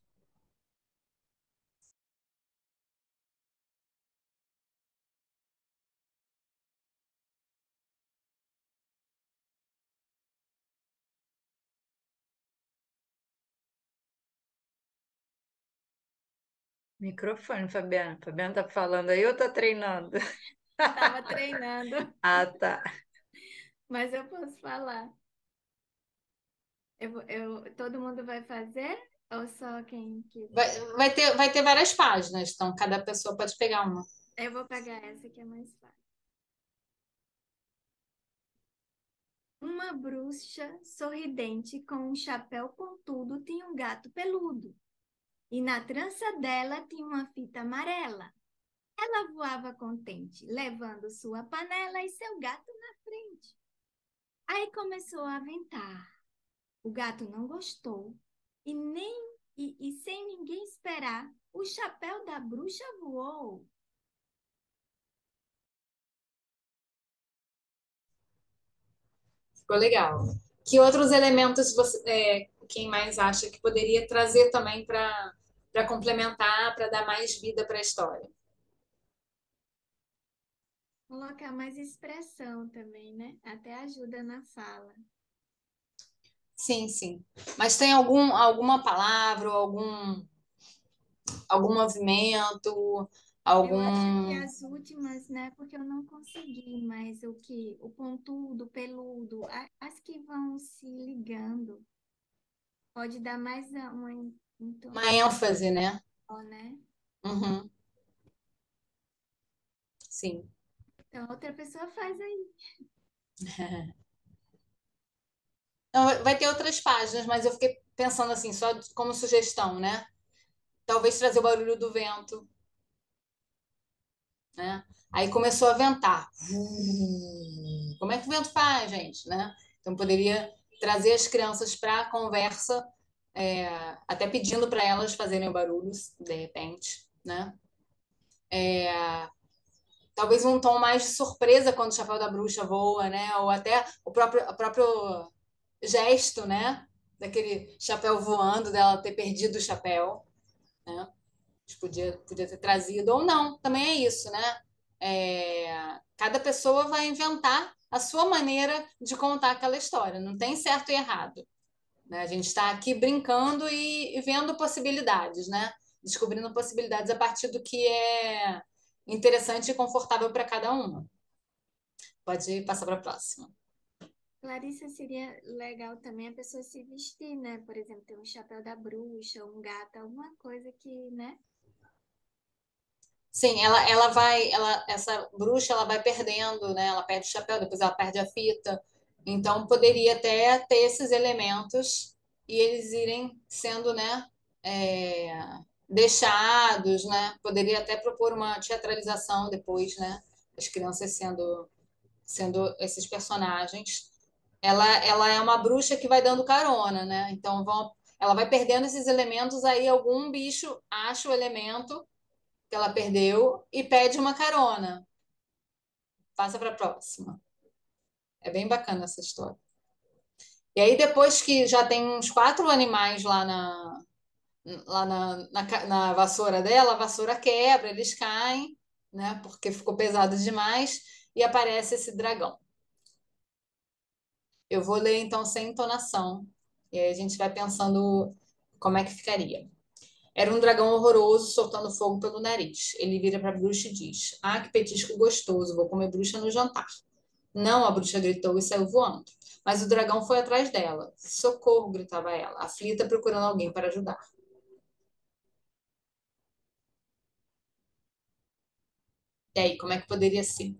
Microfone, Fabiana. Fabiana tá falando aí ou tá treinando? Estava treinando, Ah, tá. mas eu posso falar. Todo mundo vai fazer ou só quem Vai, quiser? vai ter várias páginas, então cada pessoa pode pegar uma. Eu vou pegar essa que é mais fácil. Uma bruxa sorridente com um chapéu pontudo tinha um gato peludo. E na trança dela tinha uma fita amarela. Ela voava contente, levando sua panela e seu gato na frente. Aí começou a ventar. O gato não gostou e sem ninguém esperar, o chapéu da bruxa voou. Ficou legal. Que outros elementos quem mais acha que poderia trazer também para complementar, para dar mais vida para a história? Colocar mais expressão também, né? Até ajuda na fala. Sim, sim. Mas tem alguma palavra, ou algum movimento, Eu acho que algum. as últimas, né? Porque eu não consegui, mas o pontudo, peludo, as que vão se ligando, pode dar mais uma Uma entonação, ênfase, né? né? Uhum, sim. Então outra pessoa faz aí. Não, vai ter outras páginas, mas eu fiquei pensando assim, só como sugestão, né? Talvez trazer o barulho do vento, né? Aí começou a ventar. Como é que o vento faz, gente, né? Então poderia trazer as crianças para a conversa, até pedindo para elas fazerem barulhos, de repente, né? Talvez um tom mais de surpresa quando o chapéu da bruxa voa, né? Ou até o próprio gesto, né? Daquele chapéu voando, dela ter perdido o chapéu, né? Podia ter trazido, ou não, também é isso, né? Cada pessoa vai inventar a sua maneira de contar aquela história. Não tem certo e errado, né? A gente está aqui brincando e vendo possibilidades, né? Descobrindo possibilidades a partir do que é interessante e confortável para cada uma. Pode passar para a próxima. Clarissa, seria legal também a pessoa se vestir, né? Por exemplo, ter um chapéu da bruxa, um gato, alguma coisa que, né? Sim, essa bruxa, ela vai perdendo, né? Ela perde o chapéu, depois ela perde a fita. Então, poderia até ter esses elementos e eles irem sendo, né, é, deixados, né? Poderia até propor uma teatralização depois, né? As crianças sendo esses personagens. Ela é uma bruxa que vai dando carona, né? Então, ela vai perdendo esses elementos, aí algum bicho acha o elemento que ela perdeu e pede uma carona. Passa para a próxima. É bem bacana essa história. E aí, depois que já tem uns 4 animais lá na vassoura dela, a vassoura quebra, eles caem, né? Porque ficou pesado demais, e aparece esse dragão. Eu vou ler então sem entonação, e aí a gente vai pensando como é que ficaria. Era um dragão horroroso, soltando fogo pelo nariz. Ele vira para a bruxa e diz: Ah, que petisco gostoso, vou comer bruxa no jantar. Não, a bruxa gritou e saiu voando. Mas o dragão foi atrás dela. Socorro, gritava ela, aflita procurando alguém para ajudar. E aí, como é que poderia ser?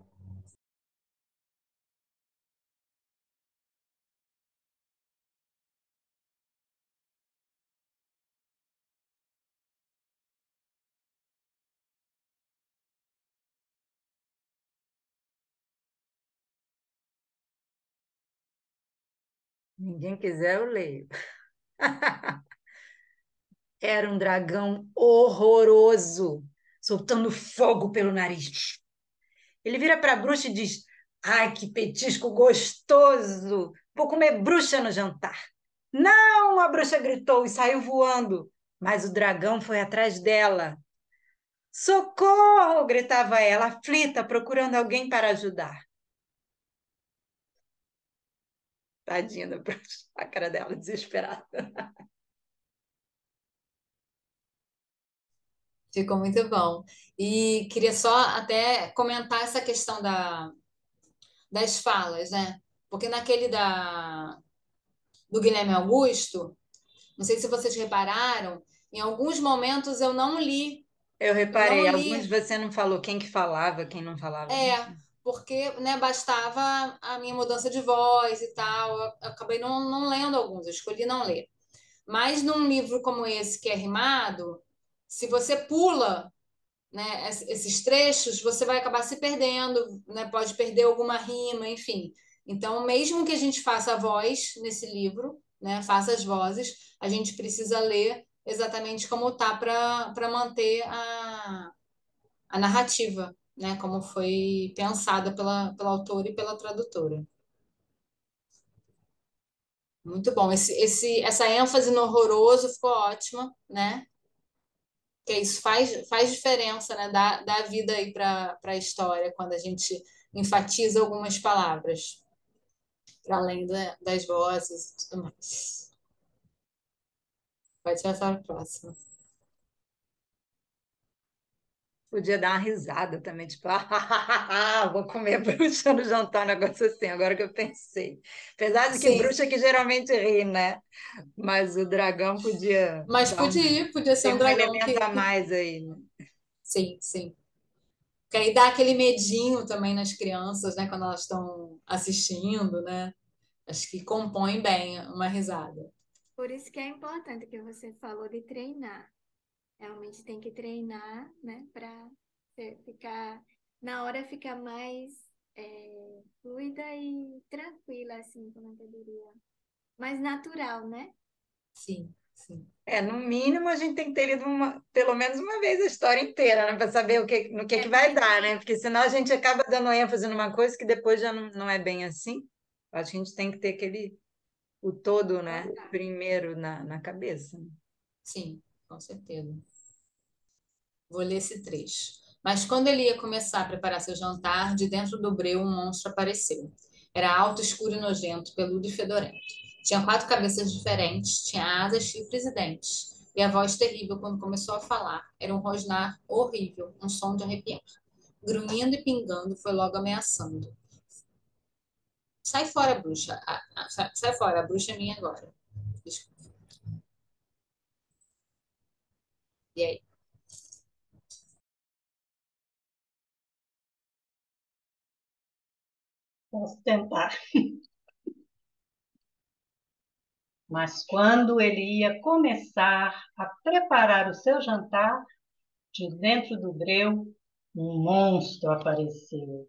Ninguém quiser, eu leio. Era um dragão horroroso, soltando fogo pelo nariz. Ele vira para a bruxa e diz: Ai, que petisco gostoso! Vou comer bruxa no jantar. Não! A bruxa gritou e saiu voando, mas o dragão foi atrás dela. Socorro! Gritava ela, aflita, procurando alguém para ajudar. Tadinha da bruxa, a cara dela desesperada. Ficou muito bom. E queria só até comentar essa questão das falas, né? Porque naquele do Guilherme Augusto, não sei se vocês repararam, em alguns momentos Eu eu não reparei, alguns li, você não falou quem que falava, quem não falava. porque, né, bastava a minha mudança de voz e tal. Eu acabei não lendo alguns, eu escolhi não ler. Mas num livro como esse, que é rimado, se você pula, né, esses trechos, você vai acabar se perdendo, né, pode perder alguma rima, enfim. Então, mesmo que a gente faça a voz nesse livro, né, faça as vozes, a gente precisa ler exatamente como está para manter a narrativa, né, como foi pensada pela autora e pela tradutora. Muito bom. Essa ênfase no horroroso ficou ótima, né? Que isso faz diferença, né? Dá vida aí para a história quando a gente enfatiza algumas palavras, para além das vozes e tudo mais. Pode passar para a próxima. Podia dar uma risada também, tipo, vou comer bruxa no jantar, um negócio assim, agora que eu pensei. Apesar de que Sim, bruxa que geralmente ri, né? Mas o dragão podia mas dar podia ser ter um um dragão elemento que. a mais aí, né? Sim, sim. Que aí dá aquele medinho também nas crianças, né? Quando elas estão assistindo, né? Acho que compõe bem uma risada. Por isso que é importante que você falou de treinar. Realmente tem que treinar, né? Para ficar, na hora ficar mais fluida e tranquila, assim, como eu diria. Mais natural, né? Sim, sim. No mínimo a gente tem que ter lido pelo menos uma vez a história inteira, né? Para saber no que vai Porque dar, tem. né? Porque senão a gente acaba dando ênfase numa coisa que depois já não é bem assim. Acho que a gente tem que ter o todo, né? Primeiro na cabeça. Sim, com certeza. Vou ler esse trecho. Mas quando ele ia começar a preparar seu jantar, de dentro do breu um monstro apareceu. Era alto, escuro e nojento, peludo e fedorento. Tinha 4 cabeças diferentes, tinha asas, chifres e dentes. E a voz terrível quando começou a falar. Era um rosnar horrível, um som de arrepiar. Grunhindo e pingando, foi logo ameaçando. Sai fora, bruxa. Sai fora, a bruxa é minha agora. Desculpa. E aí? Posso tentar. Mas quando ele ia começar a preparar o seu jantar, de dentro do breu, um monstro apareceu.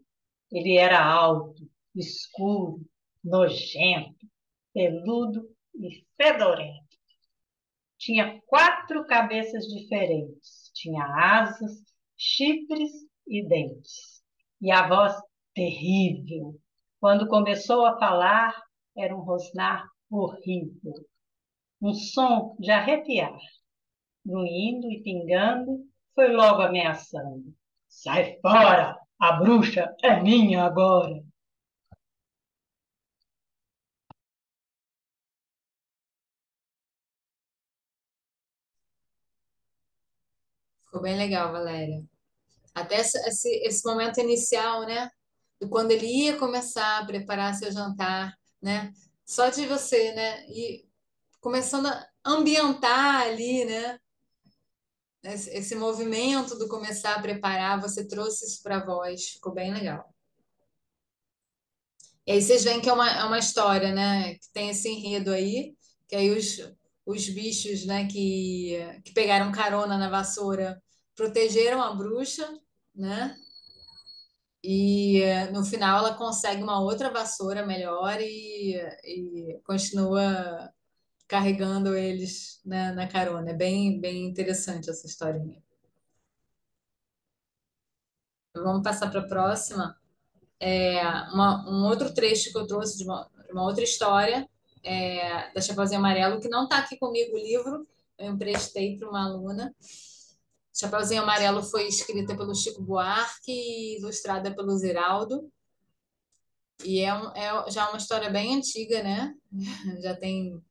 Ele era alto, escuro, nojento, peludo e fedorento. Tinha 4 cabeças diferentes, tinha asas, chifres e dentes. E a voz terrível. Quando começou a falar, era um rosnar horrível, um som de arrepiar. Ruindo e pingando, foi logo ameaçando. Sai fora! A bruxa é minha agora! Ficou bem legal, Valéria. Até esse momento inicial, né? De quando ele ia começar a preparar seu jantar, né? Só de você, né? E começando a ambientar ali, né? Esse movimento do começar a preparar, você trouxe isso para a voz, ficou bem legal. E aí vocês veem que é uma história, né? Que tem esse enredo aí, que aí os bichos, né, que pegaram carona na vassoura protegeram a bruxa, né? E no final ela consegue uma outra vassoura melhor e continua carregando eles, né, na carona. É bem, bem interessante essa historinha. Vamos passar para a próxima. Um outro trecho que eu trouxe de uma outra história da Chapeuzinho Amarelo, que não está aqui comigo o livro, eu emprestei para uma aluna. Chapeuzinho Amarelo foi escrita pelo Chico Buarque e ilustrada pelo Ziraldo. E já uma história bem antiga, né? Já tem,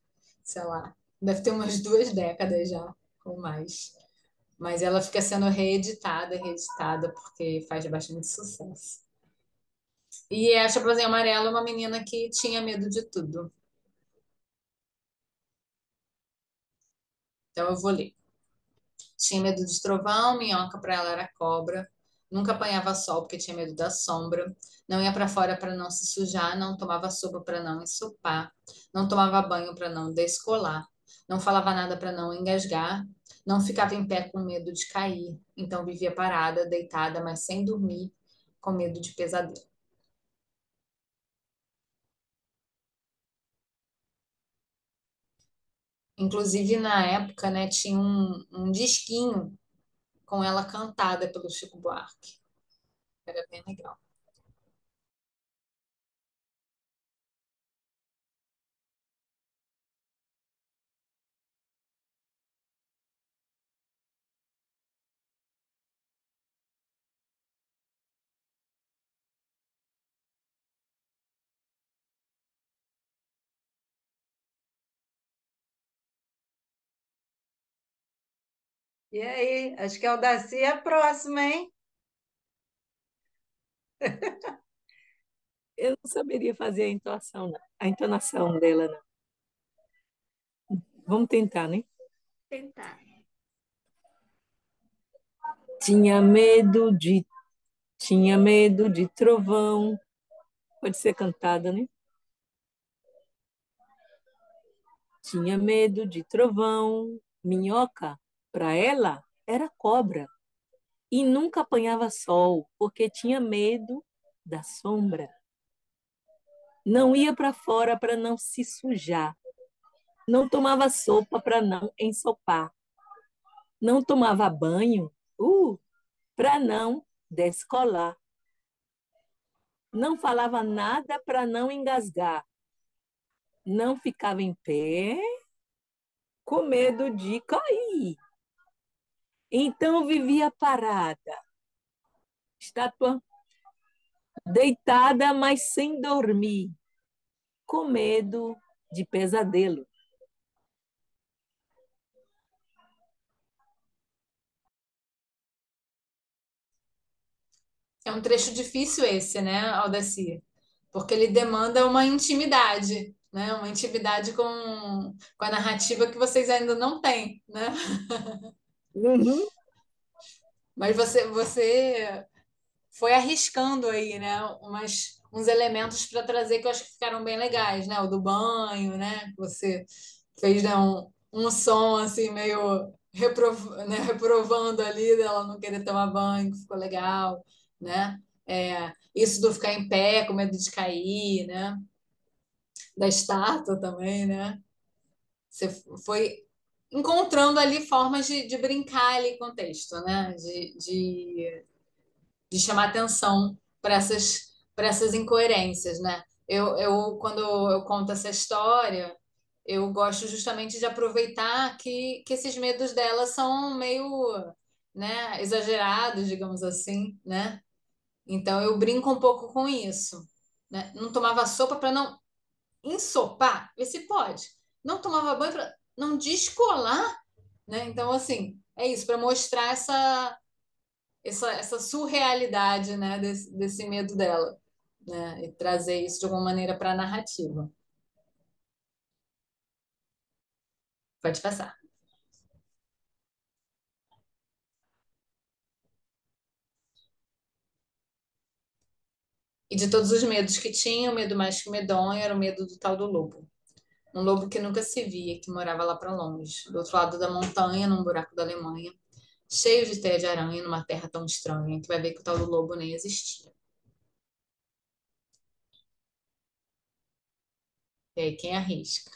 sei lá, deve ter umas 2 décadas já, ou mais. Mas ela fica sendo reeditada, porque faz bastante sucesso. E a Chapeuzinho Amarelo é uma menina que tinha medo de tudo. Então eu vou ler. Tinha medo de trovão, minhoca para ela era cobra. Nunca apanhava sol porque tinha medo da sombra. Não ia para fora para não se sujar, não tomava sopa para não ensopar, não tomava banho para não descolar, não falava nada para não engasgar, não ficava em pé com medo de cair. Então vivia parada, deitada, mas sem dormir, com medo de pesadelo. Inclusive, na época, né, tinha um disquinho com ela cantada pelo Chico Buarque. Era bem legal. E aí, acho que a Aldaci é a próxima, hein? Eu não saberia fazer a entonação dela, não. Vamos tentar, né? Tentar. Tinha medo de, tinha medo de trovão. Pode ser cantada, né? Tinha medo de trovão. Minhoca, para ela, era cobra. E nunca apanhava sol, porque tinha medo da sombra. Não ia para fora para não se sujar. Não tomava sopa para não ensopar. Não tomava banho para não descolar. Não falava nada para não engasgar. Não ficava em pé com medo de cair. Então vivia parada, estátua deitada, mas sem dormir, com medo de pesadelo. É um trecho difícil esse, né, Aldaci? Porque ele demanda uma intimidade, né? Uma intimidade com a narrativa que vocês ainda não têm, né? Uhum. Mas você foi arriscando aí, né? Uns elementos para trazer que eu acho que ficaram bem legais, né? O do banho, né? Que você fez, né, um som assim meio né, reprovando ali dela não querer tomar banho, que ficou legal, né? Isso do ficar em pé com medo de cair, né? Da estátua também, né? Você foi encontrando ali formas de brincar ali com o texto, né? De chamar atenção para essas incoerências, né? Quando eu conto essa história, eu gosto justamente de aproveitar que esses medos dela são meio, né, exagerados, digamos assim, né? Então eu brinco um pouco com isso, né? Não tomava sopa para não ensopar, vê se pode. Não tomava banho para não descolar, né? Então assim, é isso para mostrar essa surrealidade, né, desse medo dela, né, e trazer isso de alguma maneira para a narrativa. Pode passar. E de todos os medos que tinha, o medo mais que medonho era o medo do tal do lobo. Um lobo que nunca se via, que morava lá para longe, do outro lado da montanha, num buraco da Alemanha, cheio de teia de aranha, numa terra tão estranha, que vai ver que o tal do lobo nem existia. E aí, quem arrisca?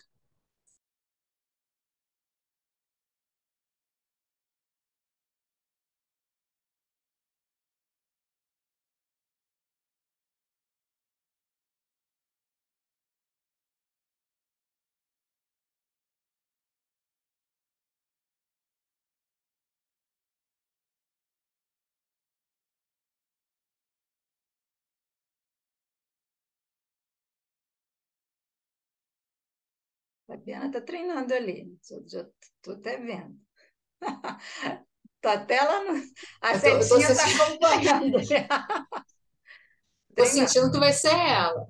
Fabiana está treinando ali, já estou até vendo. Tô até lá no... A Eu tô Setinha está sentindo, acompanhando. tô Treinando. sentindo que vai ser ela.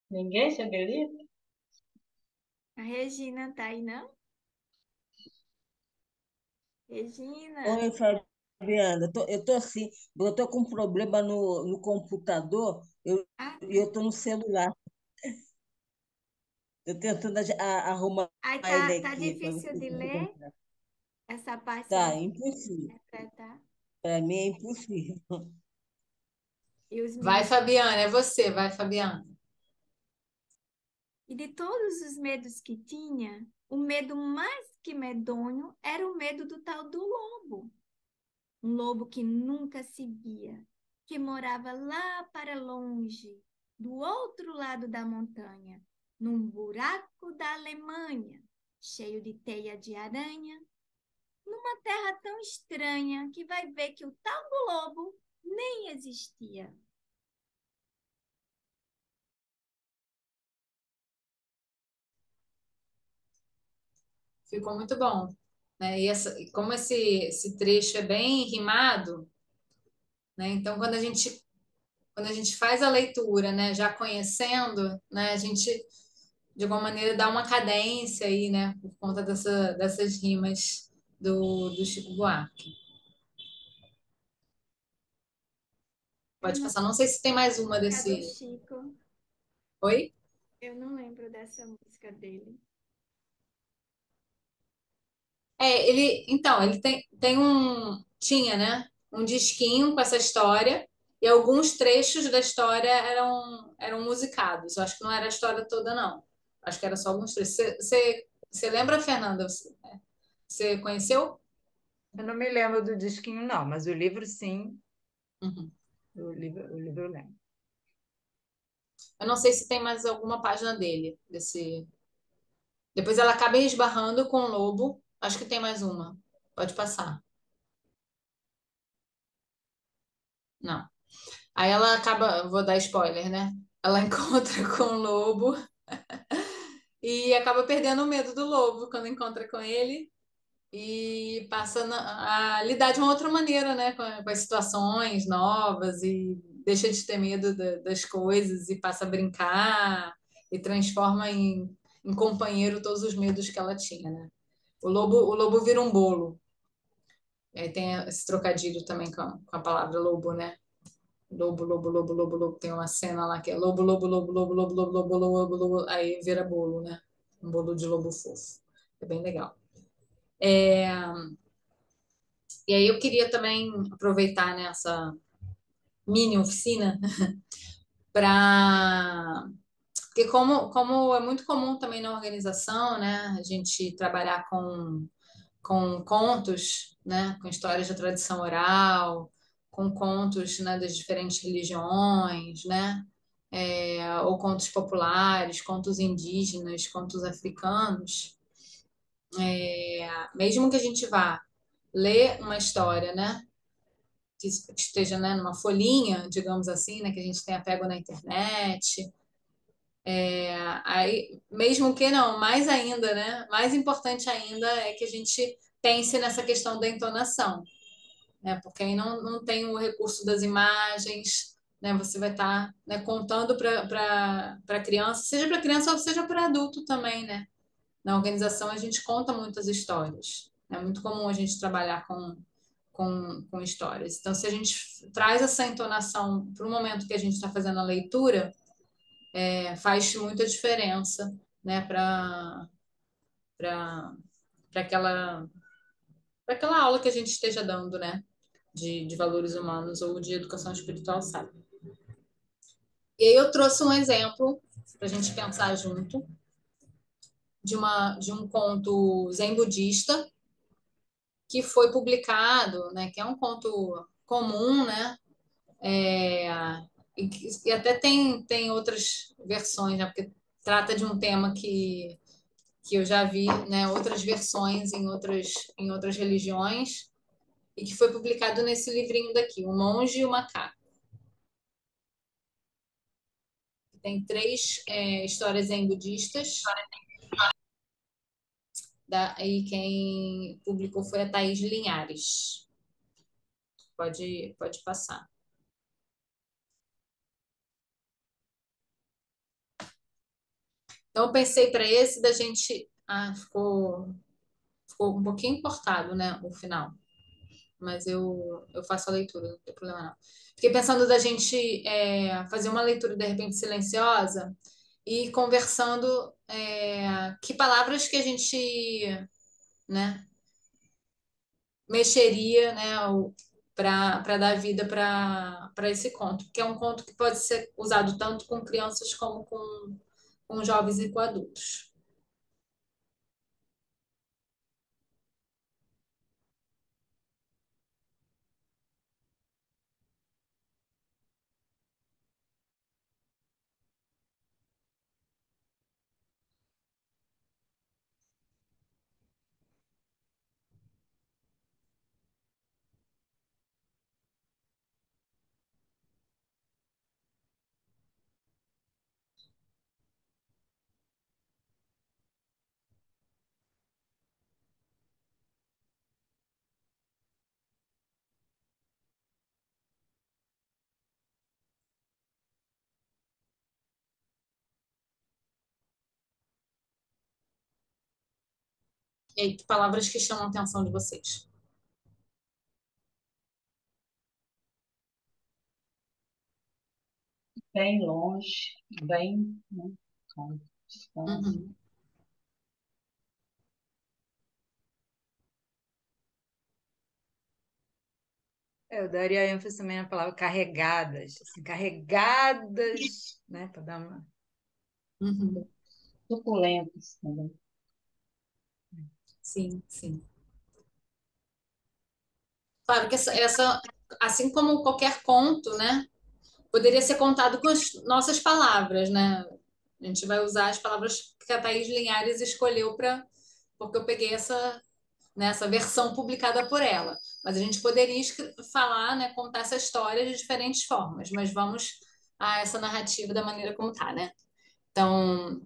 Ninguém se habilita? A Regina tá aí, não? Regina. Oi, Fabiana, eu tô assim, eu tô com um problema no computador, Ah, tá. eu tô no celular. Estou tentando arrumar Aí ele tá aqui para ver difícil se eu de consigo ler entrar. essa parte você Tá, não impossível. interpretar. Para mim é impossível. E os Vai, medos. Fabiana, é você, vai, Fabiana. E de todos os medos que tinha, o medo mais que medonho era o medo do tal do lobo. Um lobo que nunca se via, que morava lá para longe, do outro lado da montanha, num buraco da Alemanha, cheio de teia de aranha, numa terra tão estranha que vai ver que o tal do lobo nem existia. Ficou muito bom, né? E como esse trecho é bem rimado, né? Então, quando a gente faz a leitura, né, já conhecendo, né, a gente, de alguma maneira, dá uma cadência aí, né, por conta dessas rimas do Chico Buarque. Eu Pode não passar. Não sei se tem mais uma música do desse. Chico, Oi? eu não lembro dessa música dele. Ele tem tinha, né, um disquinho com essa história e alguns trechos da história eram musicados. Eu acho que não era a história toda, não. Acho que era só alguns trechos. Você lembra, Fernanda? Você conheceu? Eu não me lembro do disquinho, não, mas o livro sim, Uhum. o livro eu lembro. Eu não sei se tem mais alguma página dele, desse. Depois ela acaba esbarrando com o lobo. Acho que tem mais uma. Pode passar. Não. Aí ela acaba, vou dar spoiler, né? Ela encontra com o lobo e acaba perdendo o medo do lobo quando encontra com ele e passa a lidar de uma outra maneira, né? Com as situações novas e deixa de ter medo das coisas e passa a brincar e transforma em companheiro todos os medos que ela tinha, né? O lobo vira um bolo. E aí tem esse trocadilho também com a palavra lobo, né? Lobo, lobo, lobo, lobo, lobo. Tem uma cena lá que é lobo, lobo, lobo, lobo, lobo, lobo, lobo, lobo, lobo. Aí vira bolo, né? Um bolo de lobo fofo. É bem legal. E aí eu queria também aproveitar nessa mini oficina para. Porque como é muito comum também na organização, né? A gente trabalhar com contos, né? Com histórias da tradição oral, com contos, né, das diferentes religiões, né? Ou contos populares, contos indígenas, contos africanos. Mesmo que a gente vá ler uma história, né? Que esteja, né, numa folhinha, digamos assim, né, que a gente tenha pego na internet. Aí, mesmo que não, mais ainda, né, mais importante ainda é que a gente pense nessa questão da entonação, né, porque aí não tem o recurso das imagens, né, você vai estar, né, contando para criança, seja para criança ou seja para adulto também, né. Na organização a gente conta muitas histórias. É muito comum a gente trabalhar com histórias. Então, se a gente traz essa entonação para o momento que a gente está fazendo a leitura, faz muita diferença, né, para aquela, para aquela aula que a gente esteja dando, né, de valores humanos ou de educação espiritual, sabe? E aí eu trouxe um exemplo para a gente pensar junto de um conto zen budista que foi publicado, né, que é um conto comum, né, É, e até tem outras versões, né? Porque trata de um tema que eu já vi, né? Outras versões em outras religiões, e que foi publicado nesse livrinho daqui, O Monge e o Macaco. Tem três histórias zen budistas, e quem publicou foi a Thaís Linhares. Pode passar. Então, eu pensei para esse da gente. Ficou um pouquinho cortado, né? O final. Mas eu faço a leitura, não tem problema não. Fiquei pensando da gente fazer uma leitura de repente silenciosa e conversando que palavras que a gente, né, mexeria, né, para dar vida para esse conto, que é um conto que pode ser usado tanto com crianças como com jovens e com adultos. E aí, que palavras que chamam a atenção de vocês? Bem longe, bem, né, com distância. Uhum. Eu daria ênfase também na palavra carregadas, assim, carregadas, né, para dar uma. Uhum. Suculentos também. Sim, sim. Claro que assim como qualquer conto, né? Poderia ser contado com as nossas palavras, né? A gente vai usar as palavras que a Thaís Linhares escolheu para, porque eu peguei essa versão publicada por ela. Mas a gente poderia falar, né, contar essa história de diferentes formas, mas vamos a essa narrativa da maneira como tá, né? Então,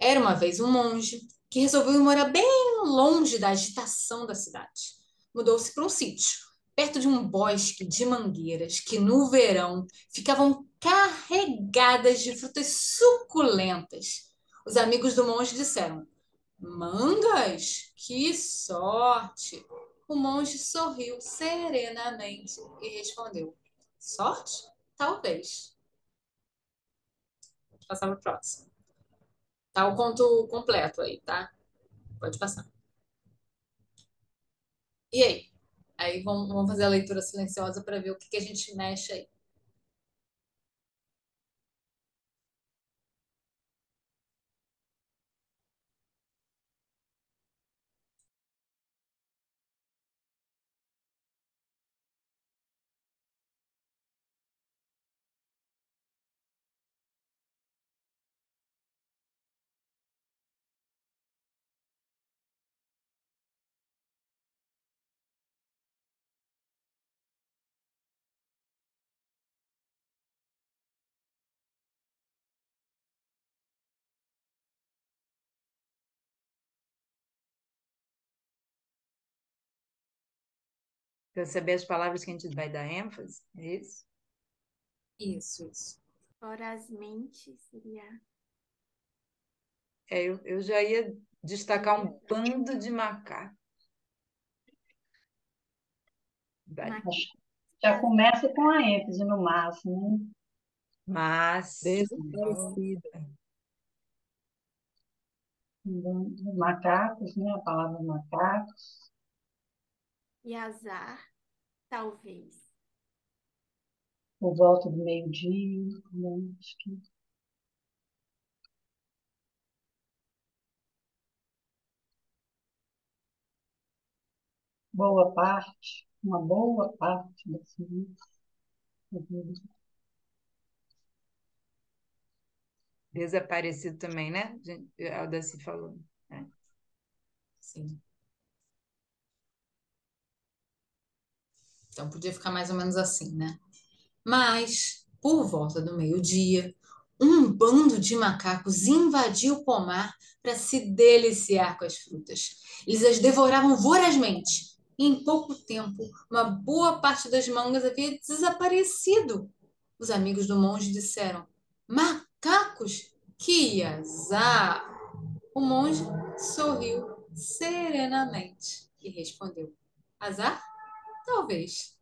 era uma vez um monge que resolveu ir morar bem longe da agitação da cidade. Mudou-se para um sítio, perto de um bosque de mangueiras que no verão ficavam carregadas de frutas suculentas. Os amigos do monge disseram: Mangas? Que sorte! O monge sorriu serenamente e respondeu: Sorte? Talvez. Vou passar para o próximo. Tá o conto completo aí, tá? Pode passar. E aí? Aí vamos fazer a leitura silenciosa para ver o que a gente mexe aí. Para saber as palavras que a gente vai dar ênfase, é isso? Isso. Vorazmente seria Eu já ia destacar um bando de macacos. na Acho que já começa com a ênfase no máximo, né? Mas, Desaparecida. Macacos, né? A palavra macacos. e azar, talvez. Por volta do meio-dia, né? Acho que uma boa parte da ciência. desaparecido também, né? A Aldaci falou. Né? Sim. Então podia ficar mais ou menos assim, né? Mas, por volta do meio-dia, um bando de macacos invadiu o pomar para se deliciar com as frutas. Eles as devoravam vorazmente. E em pouco tempo, uma boa parte das mangas havia desaparecido. Os amigos do monge disseram: Macacos? Que azar! O monge sorriu serenamente e respondeu: Azar? Talvez.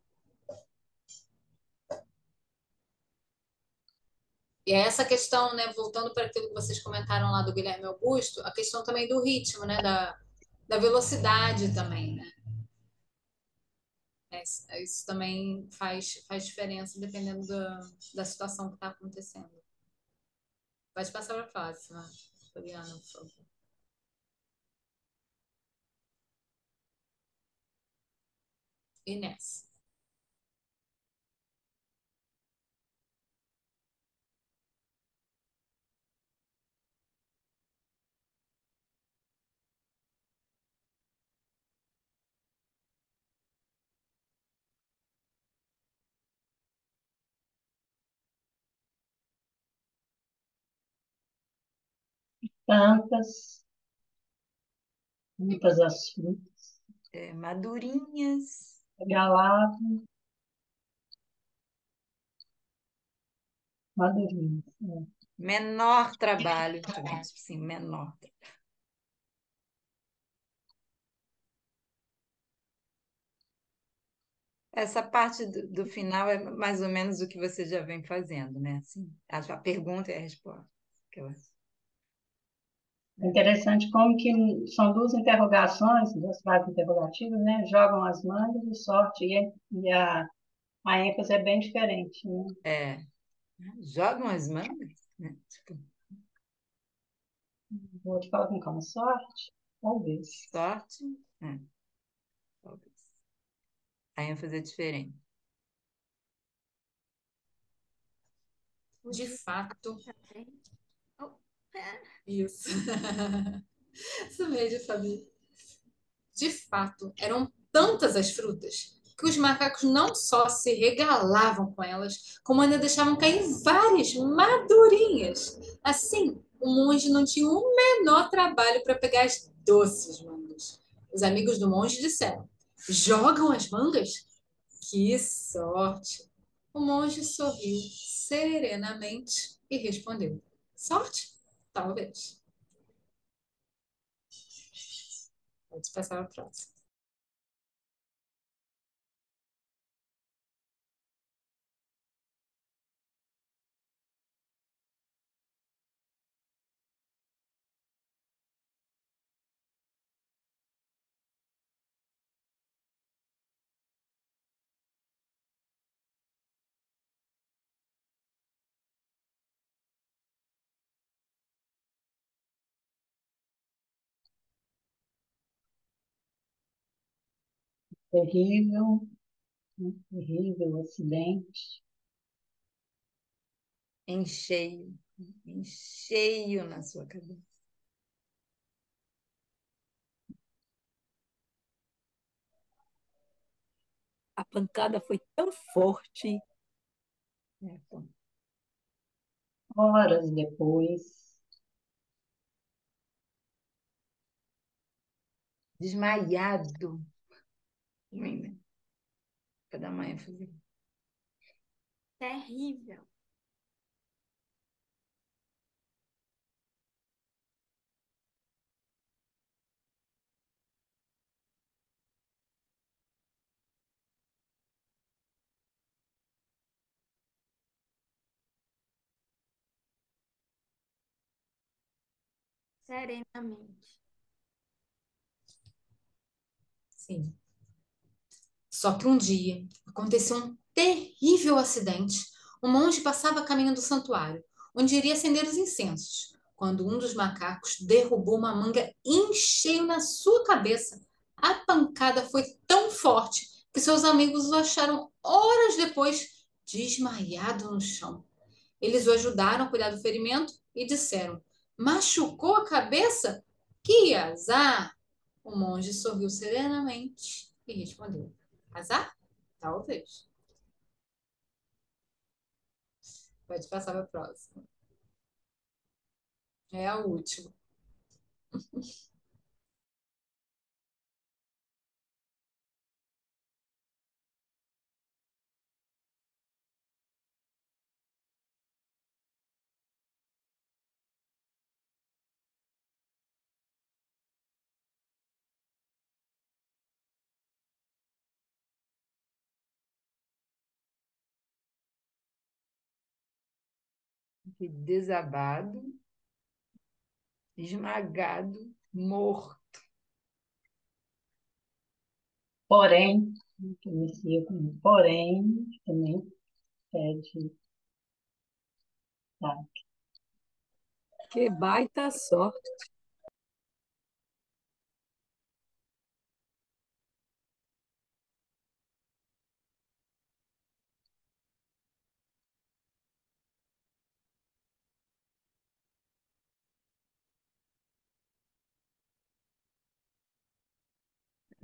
E é essa questão, né, voltando para aquilo que vocês comentaram lá do Guilherme Augusto, a questão também do ritmo, né, da velocidade também, né? Isso também faz diferença dependendo da situação que está acontecendo. Pode passar para a próxima, Fabiana, por favor. Inés. Tantas, muitas as frutas. Madurinhas. Galado, madurinhas. Menor trabalho também, tipo assim, menor. Essa parte do final é mais ou menos o que você já vem fazendo, né? Assim, a pergunta e a resposta. É interessante como que são duas interrogações, duas frases interrogativas, né? Jogam as mangas e sorte, a ênfase é bem diferente, né? Jogam as mangas, né? Tipo, Vou te falar com calma, sorte, talvez. sorte, talvez. A ênfase é diferente. O De dia fato, também. Oh, é. isso. Isso mesmo, Fabi. De fato, eram tantas as frutas que os macacos não só se regalavam com elas, como ainda deixavam cair várias madurinhas. Assim, o monge não tinha o menor trabalho para pegar as doces mangas. Os amigos do monge disseram: Jogam as mangas? Que sorte! O monge sorriu serenamente e respondeu: Sorte? Talvez. Pode passar a próxima. Terrível, um terrível acidente. Em cheio na sua cabeça. A pancada foi tão forte. É, pô. Horas depois, Desmaiado. Ainda. Cada manhã fazer. Terrível. Serenamente. Sim. Só que um dia aconteceu um terrível acidente. O monge passava a caminho do santuário, onde iria acender os incensos, quando um dos macacos derrubou uma manga em cheio na sua cabeça. A pancada foi tão forte que seus amigos o acharam horas depois desmaiado no chão. Eles o ajudaram a cuidar do ferimento e disseram: Machucou a cabeça? Que azar! O monge sorriu serenamente e respondeu: Azar? Talvez. Pode passar para a próxima. É a última. De desabado, esmagado, morto. porém, que inicia com um porém, que também pede, tá? Que baita sorte.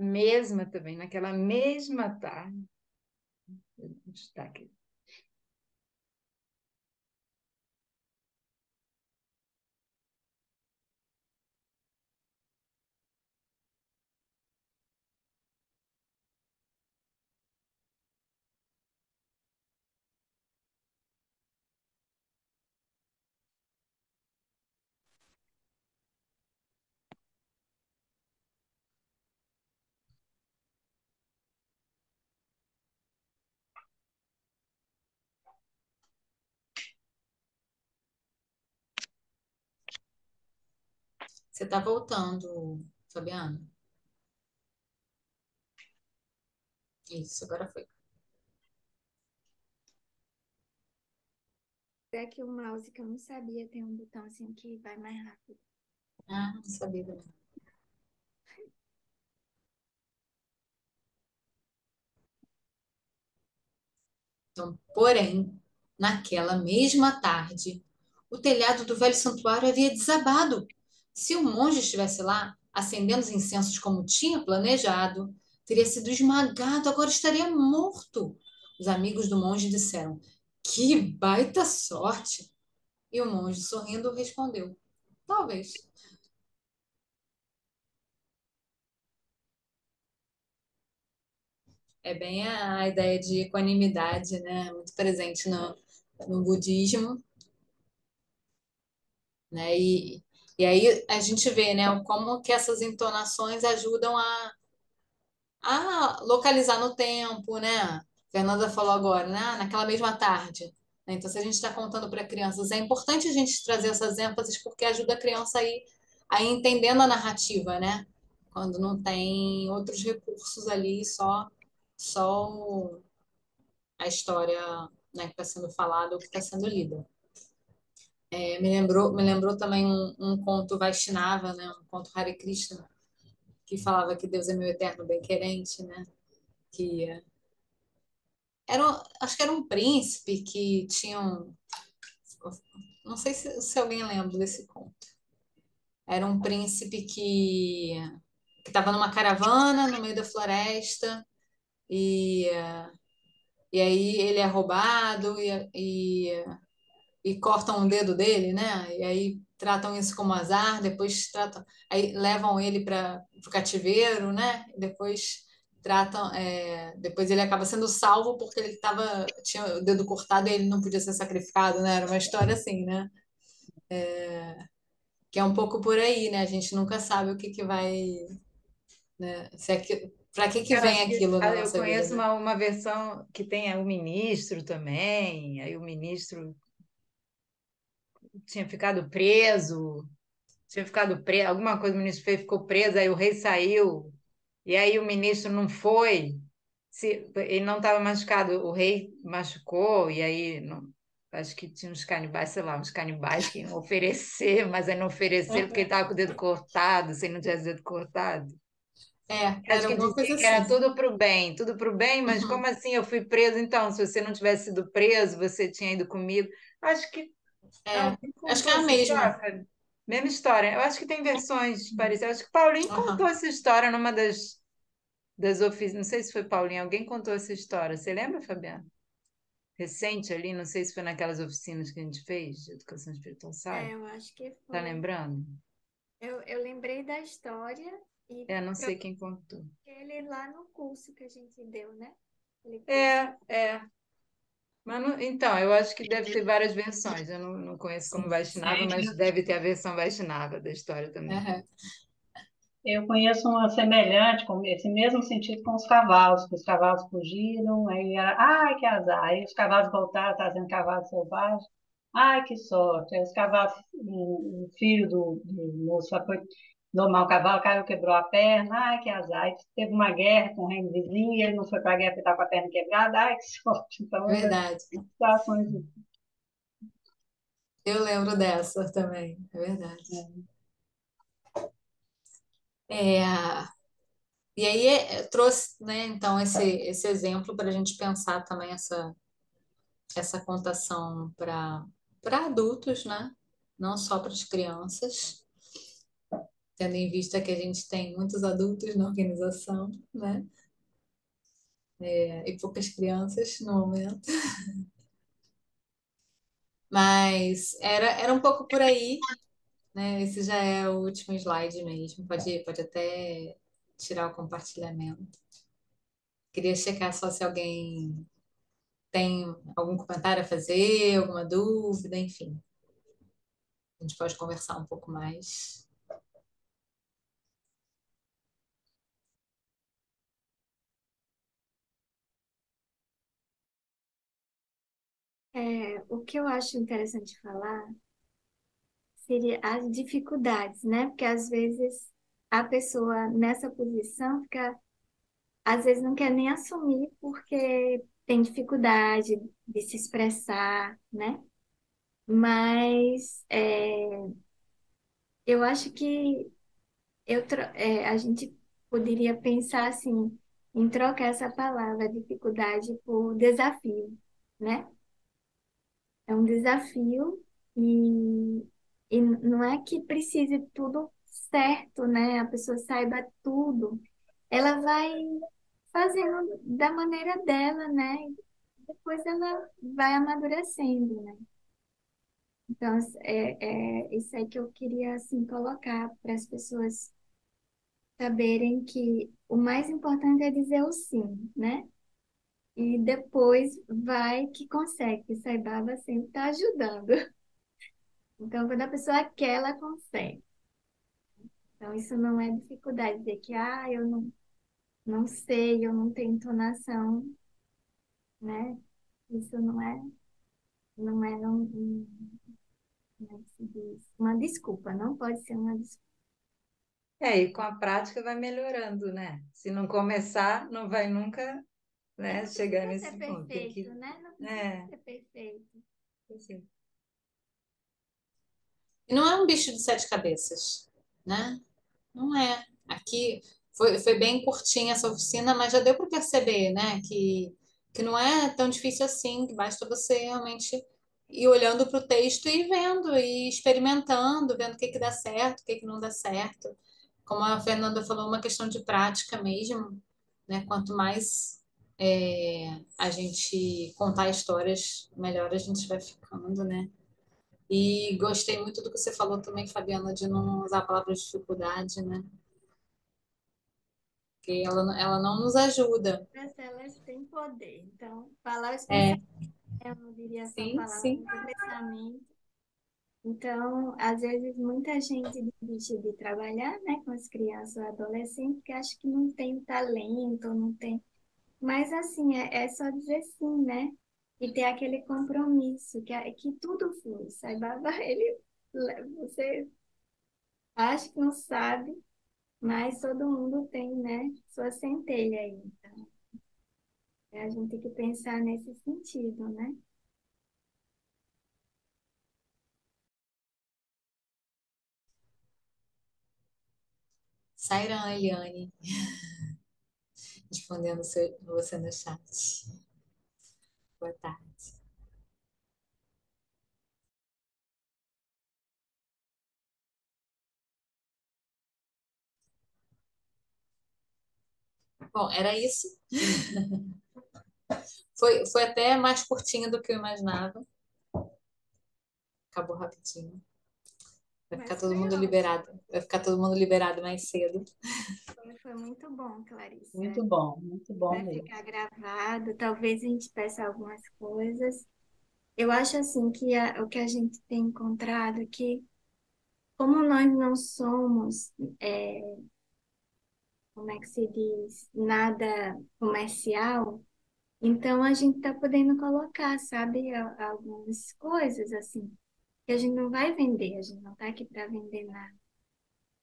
Mesma também, naquela mesma tarde. Está aqui. Você está voltando, Fabiana? Isso, agora foi. É que o mouse que eu não sabia tem um botão assim que vai mais rápido. Ah, não sabia também. Então, porém, Naquela mesma tarde, o telhado do velho santuário havia desabado. Se o monge estivesse lá, acendendo os incensos como tinha planejado, teria sido esmagado, agora estaria morto. Os amigos do monge disseram: Que baita sorte! E o monge, sorrindo, respondeu: Talvez. É bem a ideia de equanimidade, né? Muito presente no budismo, né? E aí a gente vê, né, como que essas entonações ajudam a localizar no tempo, né? Fernanda falou agora, né? Naquela mesma tarde. Né? Então, se a gente está contando para crianças, é importante a gente trazer essas ênfases porque ajuda a criança a ir entendendo a narrativa, né? Quando não tem outros recursos ali, só a história, né, que está sendo falada ou que está sendo lida. Me lembrou também um conto Vaishnava, né? Um conto Hare Krishna, que falava que Deus é meu eterno bem-querente, né? Que acho que era um príncipe que tinha um. Não sei se alguém lembra desse conto. Era um príncipe que estava numa caravana no meio da floresta e, e aí ele é roubado e cortam um dedo dele, né? E aí tratam isso como azar, depois tratam, aí levam ele para o cativeiro, né? E depois depois ele acaba sendo salvo porque tinha o dedo cortado e ele não podia ser sacrificado, né? Era uma história assim, né? Que é um pouco por aí, né? A gente nunca sabe o que que vai, né? Para que Eu vem acho que aquilo na eu nossa conheço vida. uma versão que tem o ministro também, aí o ministro tinha ficado preso, alguma coisa o ministro fez, ficou preso, aí o rei saiu, e aí o ministro não foi, ele não estava machucado, o rei machucou, e aí acho que tinha uns canibais, sei lá, uns canibais que iam oferecer, mas aí não ofereceram porque ele estava com o dedo cortado, se ele não tivesse o dedo cortado. Acho Era que alguma coisa dizia que assim. era tudo pro bem, mas Uhum. como assim eu fui preso? Então, se você não tivesse sido preso, você tinha ido comigo. Acho que É, alguém acho que contou é a essa história, mesma. Fabi? Mesma história. Eu acho que tem versões parecidas. Acho que Paulinho contou Uhum. essa história numa das oficinas. Não sei se foi Paulinho, alguém contou essa história. Você lembra, Fabiana? Recente ali, não sei se foi naquelas oficinas que a gente fez de educação espiritual, sabe? Eu acho que Tá foi. lembrando? Eu lembrei da história e Não sei quem contou. ele lá no curso que a gente deu, né? Aquele curso. É. Mas então, eu acho que deve ter várias versões. Eu não conheço como Sim. Vaishnava, mas deve ter a versão Vaishnava da história também. Uhum. Eu conheço uma semelhante, com esse mesmo sentido, com os cavalos, que os cavalos fugiram, aí era, ai, que azar, aí os cavalos voltaram trazendo cavalos selvagens, ai, que sorte, aí os cavalos, o filho do moço foi domar o cavalo, caiu, quebrou a perna, ai, que azar, aí teve uma guerra com o reino vizinho, e ele não foi para a guerra porque estava com a perna quebrada, ai, que sorte, então, Verdade. situações, Eu lembro dessa também. É verdade. É, e aí trouxe, né, então, esse exemplo para a gente pensar também essa contação para adultos, né? Não só para as crianças, tendo em vista que a gente tem muitos adultos na organização, né? E poucas crianças no momento. Mas era um pouco por aí, né? Esse já é o último slide mesmo. Pode até tirar o compartilhamento. Queria checar só se alguém tem algum comentário a fazer, alguma dúvida, enfim. A gente pode conversar um pouco mais. O que eu acho interessante falar seria as dificuldades, né? Porque às vezes a pessoa nessa posição fica, às vezes não quer nem assumir porque tem dificuldade de se expressar, né? Mas eu acho que a gente poderia pensar assim, em trocar essa palavra dificuldade por desafio, né? é um desafio e não é que precise tudo certo, né? A pessoa saiba tudo. Ela vai fazendo da maneira dela, né? Depois ela vai amadurecendo, né? Então, é isso aí que eu queria, assim, colocar para as pessoas saberem que o mais importante é dizer o sim, né? E depois vai que consegue, que Saibaba sempre está ajudando. Então, quando a pessoa quer, ela consegue. Então, isso não é dificuldade, dizer que, eu não sei, eu não tenho entonação, né? Isso não é como é que se diz? Uma desculpa, não pode ser uma desculpa. E com a prática vai melhorando, né? Se não começar, não vai nunca, E né, não chegar precisa ser nesse ponto. Tem perfeito, que. né? Não precisa É, ser perfeito. assim, E não é um bicho de sete cabeças, né? Não é. Aqui foi bem curtinha essa oficina, mas já deu para perceber, né? Que não é tão difícil assim, que basta você realmente ir olhando para o texto e vendo, e experimentando, vendo o que que dá certo, o que que não dá certo. Como a Fernanda falou, uma questão de prática mesmo, né? Quanto mais a gente contar histórias, melhor a gente vai ficando, né? E gostei muito do que você falou também, Fabiana, de não usar a palavra dificuldade, né? Porque ela não nos ajuda. As elas têm poder. Então, palavras É, pensamento, eu não diria só sim, palavras sim. de pensamento. Então, às vezes, muita gente desiste de trabalhar, né, com as crianças ou adolescentes, porque acha que não tem talento, não tem. Mas, assim, é só dizer sim, né? E ter aquele compromisso, que tudo flui. Saiba, ele, você acha que não sabe, mas todo mundo tem, né, sua centelha aí. Então, a gente tem que pensar nesse sentido, né? Sairan, Eliane, respondendo você no chat. Boa tarde. Bom, era isso. Foi até mais curtinho do que eu imaginava. Acabou rapidinho. Vai ficar Mas todo foi mundo ótimo. liberado. Vai ficar todo mundo liberado mais cedo. Foi muito bom, Clarissa. muito E bom vai mesmo. ficar gravado. Talvez a gente peça algumas coisas. Eu acho assim que o que a gente tem encontrado é que, como nós não somos, como é que se diz, nada comercial, então a gente está podendo colocar, sabe, algumas coisas assim, que a gente não vai vender, a gente não está aqui para vender nada.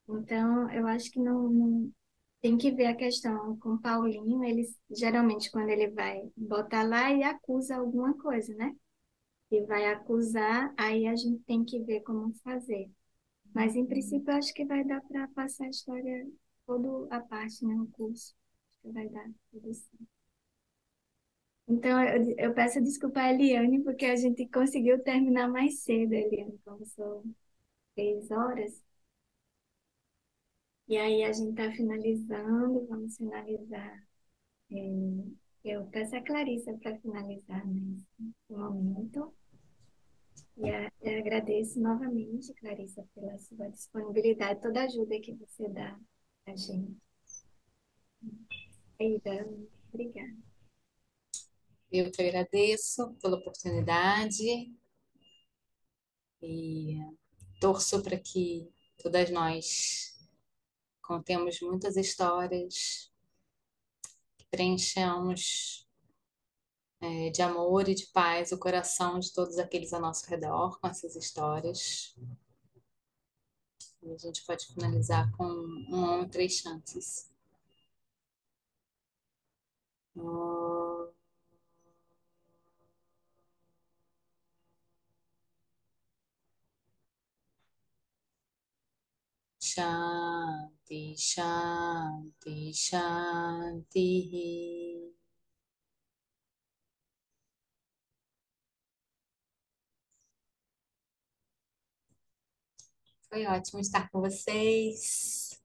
Então, eu acho que não tem que ver a questão com o Paulinho, ele geralmente quando ele vai botar lá e acusa alguma coisa, né? E vai acusar, aí a gente tem que ver como fazer. Mas em princípio eu acho que vai dar para passar a história toda a parte, né, o curso. Acho que vai dar tudo certo. Então eu peço desculpa a Eliane porque a gente conseguiu terminar mais cedo, a Eliane começou 3 horas. E aí a gente está finalizando, vamos finalizar. Eu peço a Clarissa para finalizar nesse momento. Eu agradeço novamente, Clarissa, pela sua disponibilidade, toda a ajuda que você dá a gente. Eida, obrigada. Eu que agradeço pela oportunidade e torço para que todas nós contemos muitas histórias, que preenchamos de amor e de paz o coração de todos aqueles ao nosso redor com essas histórias. E a gente pode finalizar com um homem, três chances. Shanti, Shanti, Shanti. Foi ótimo estar com vocês.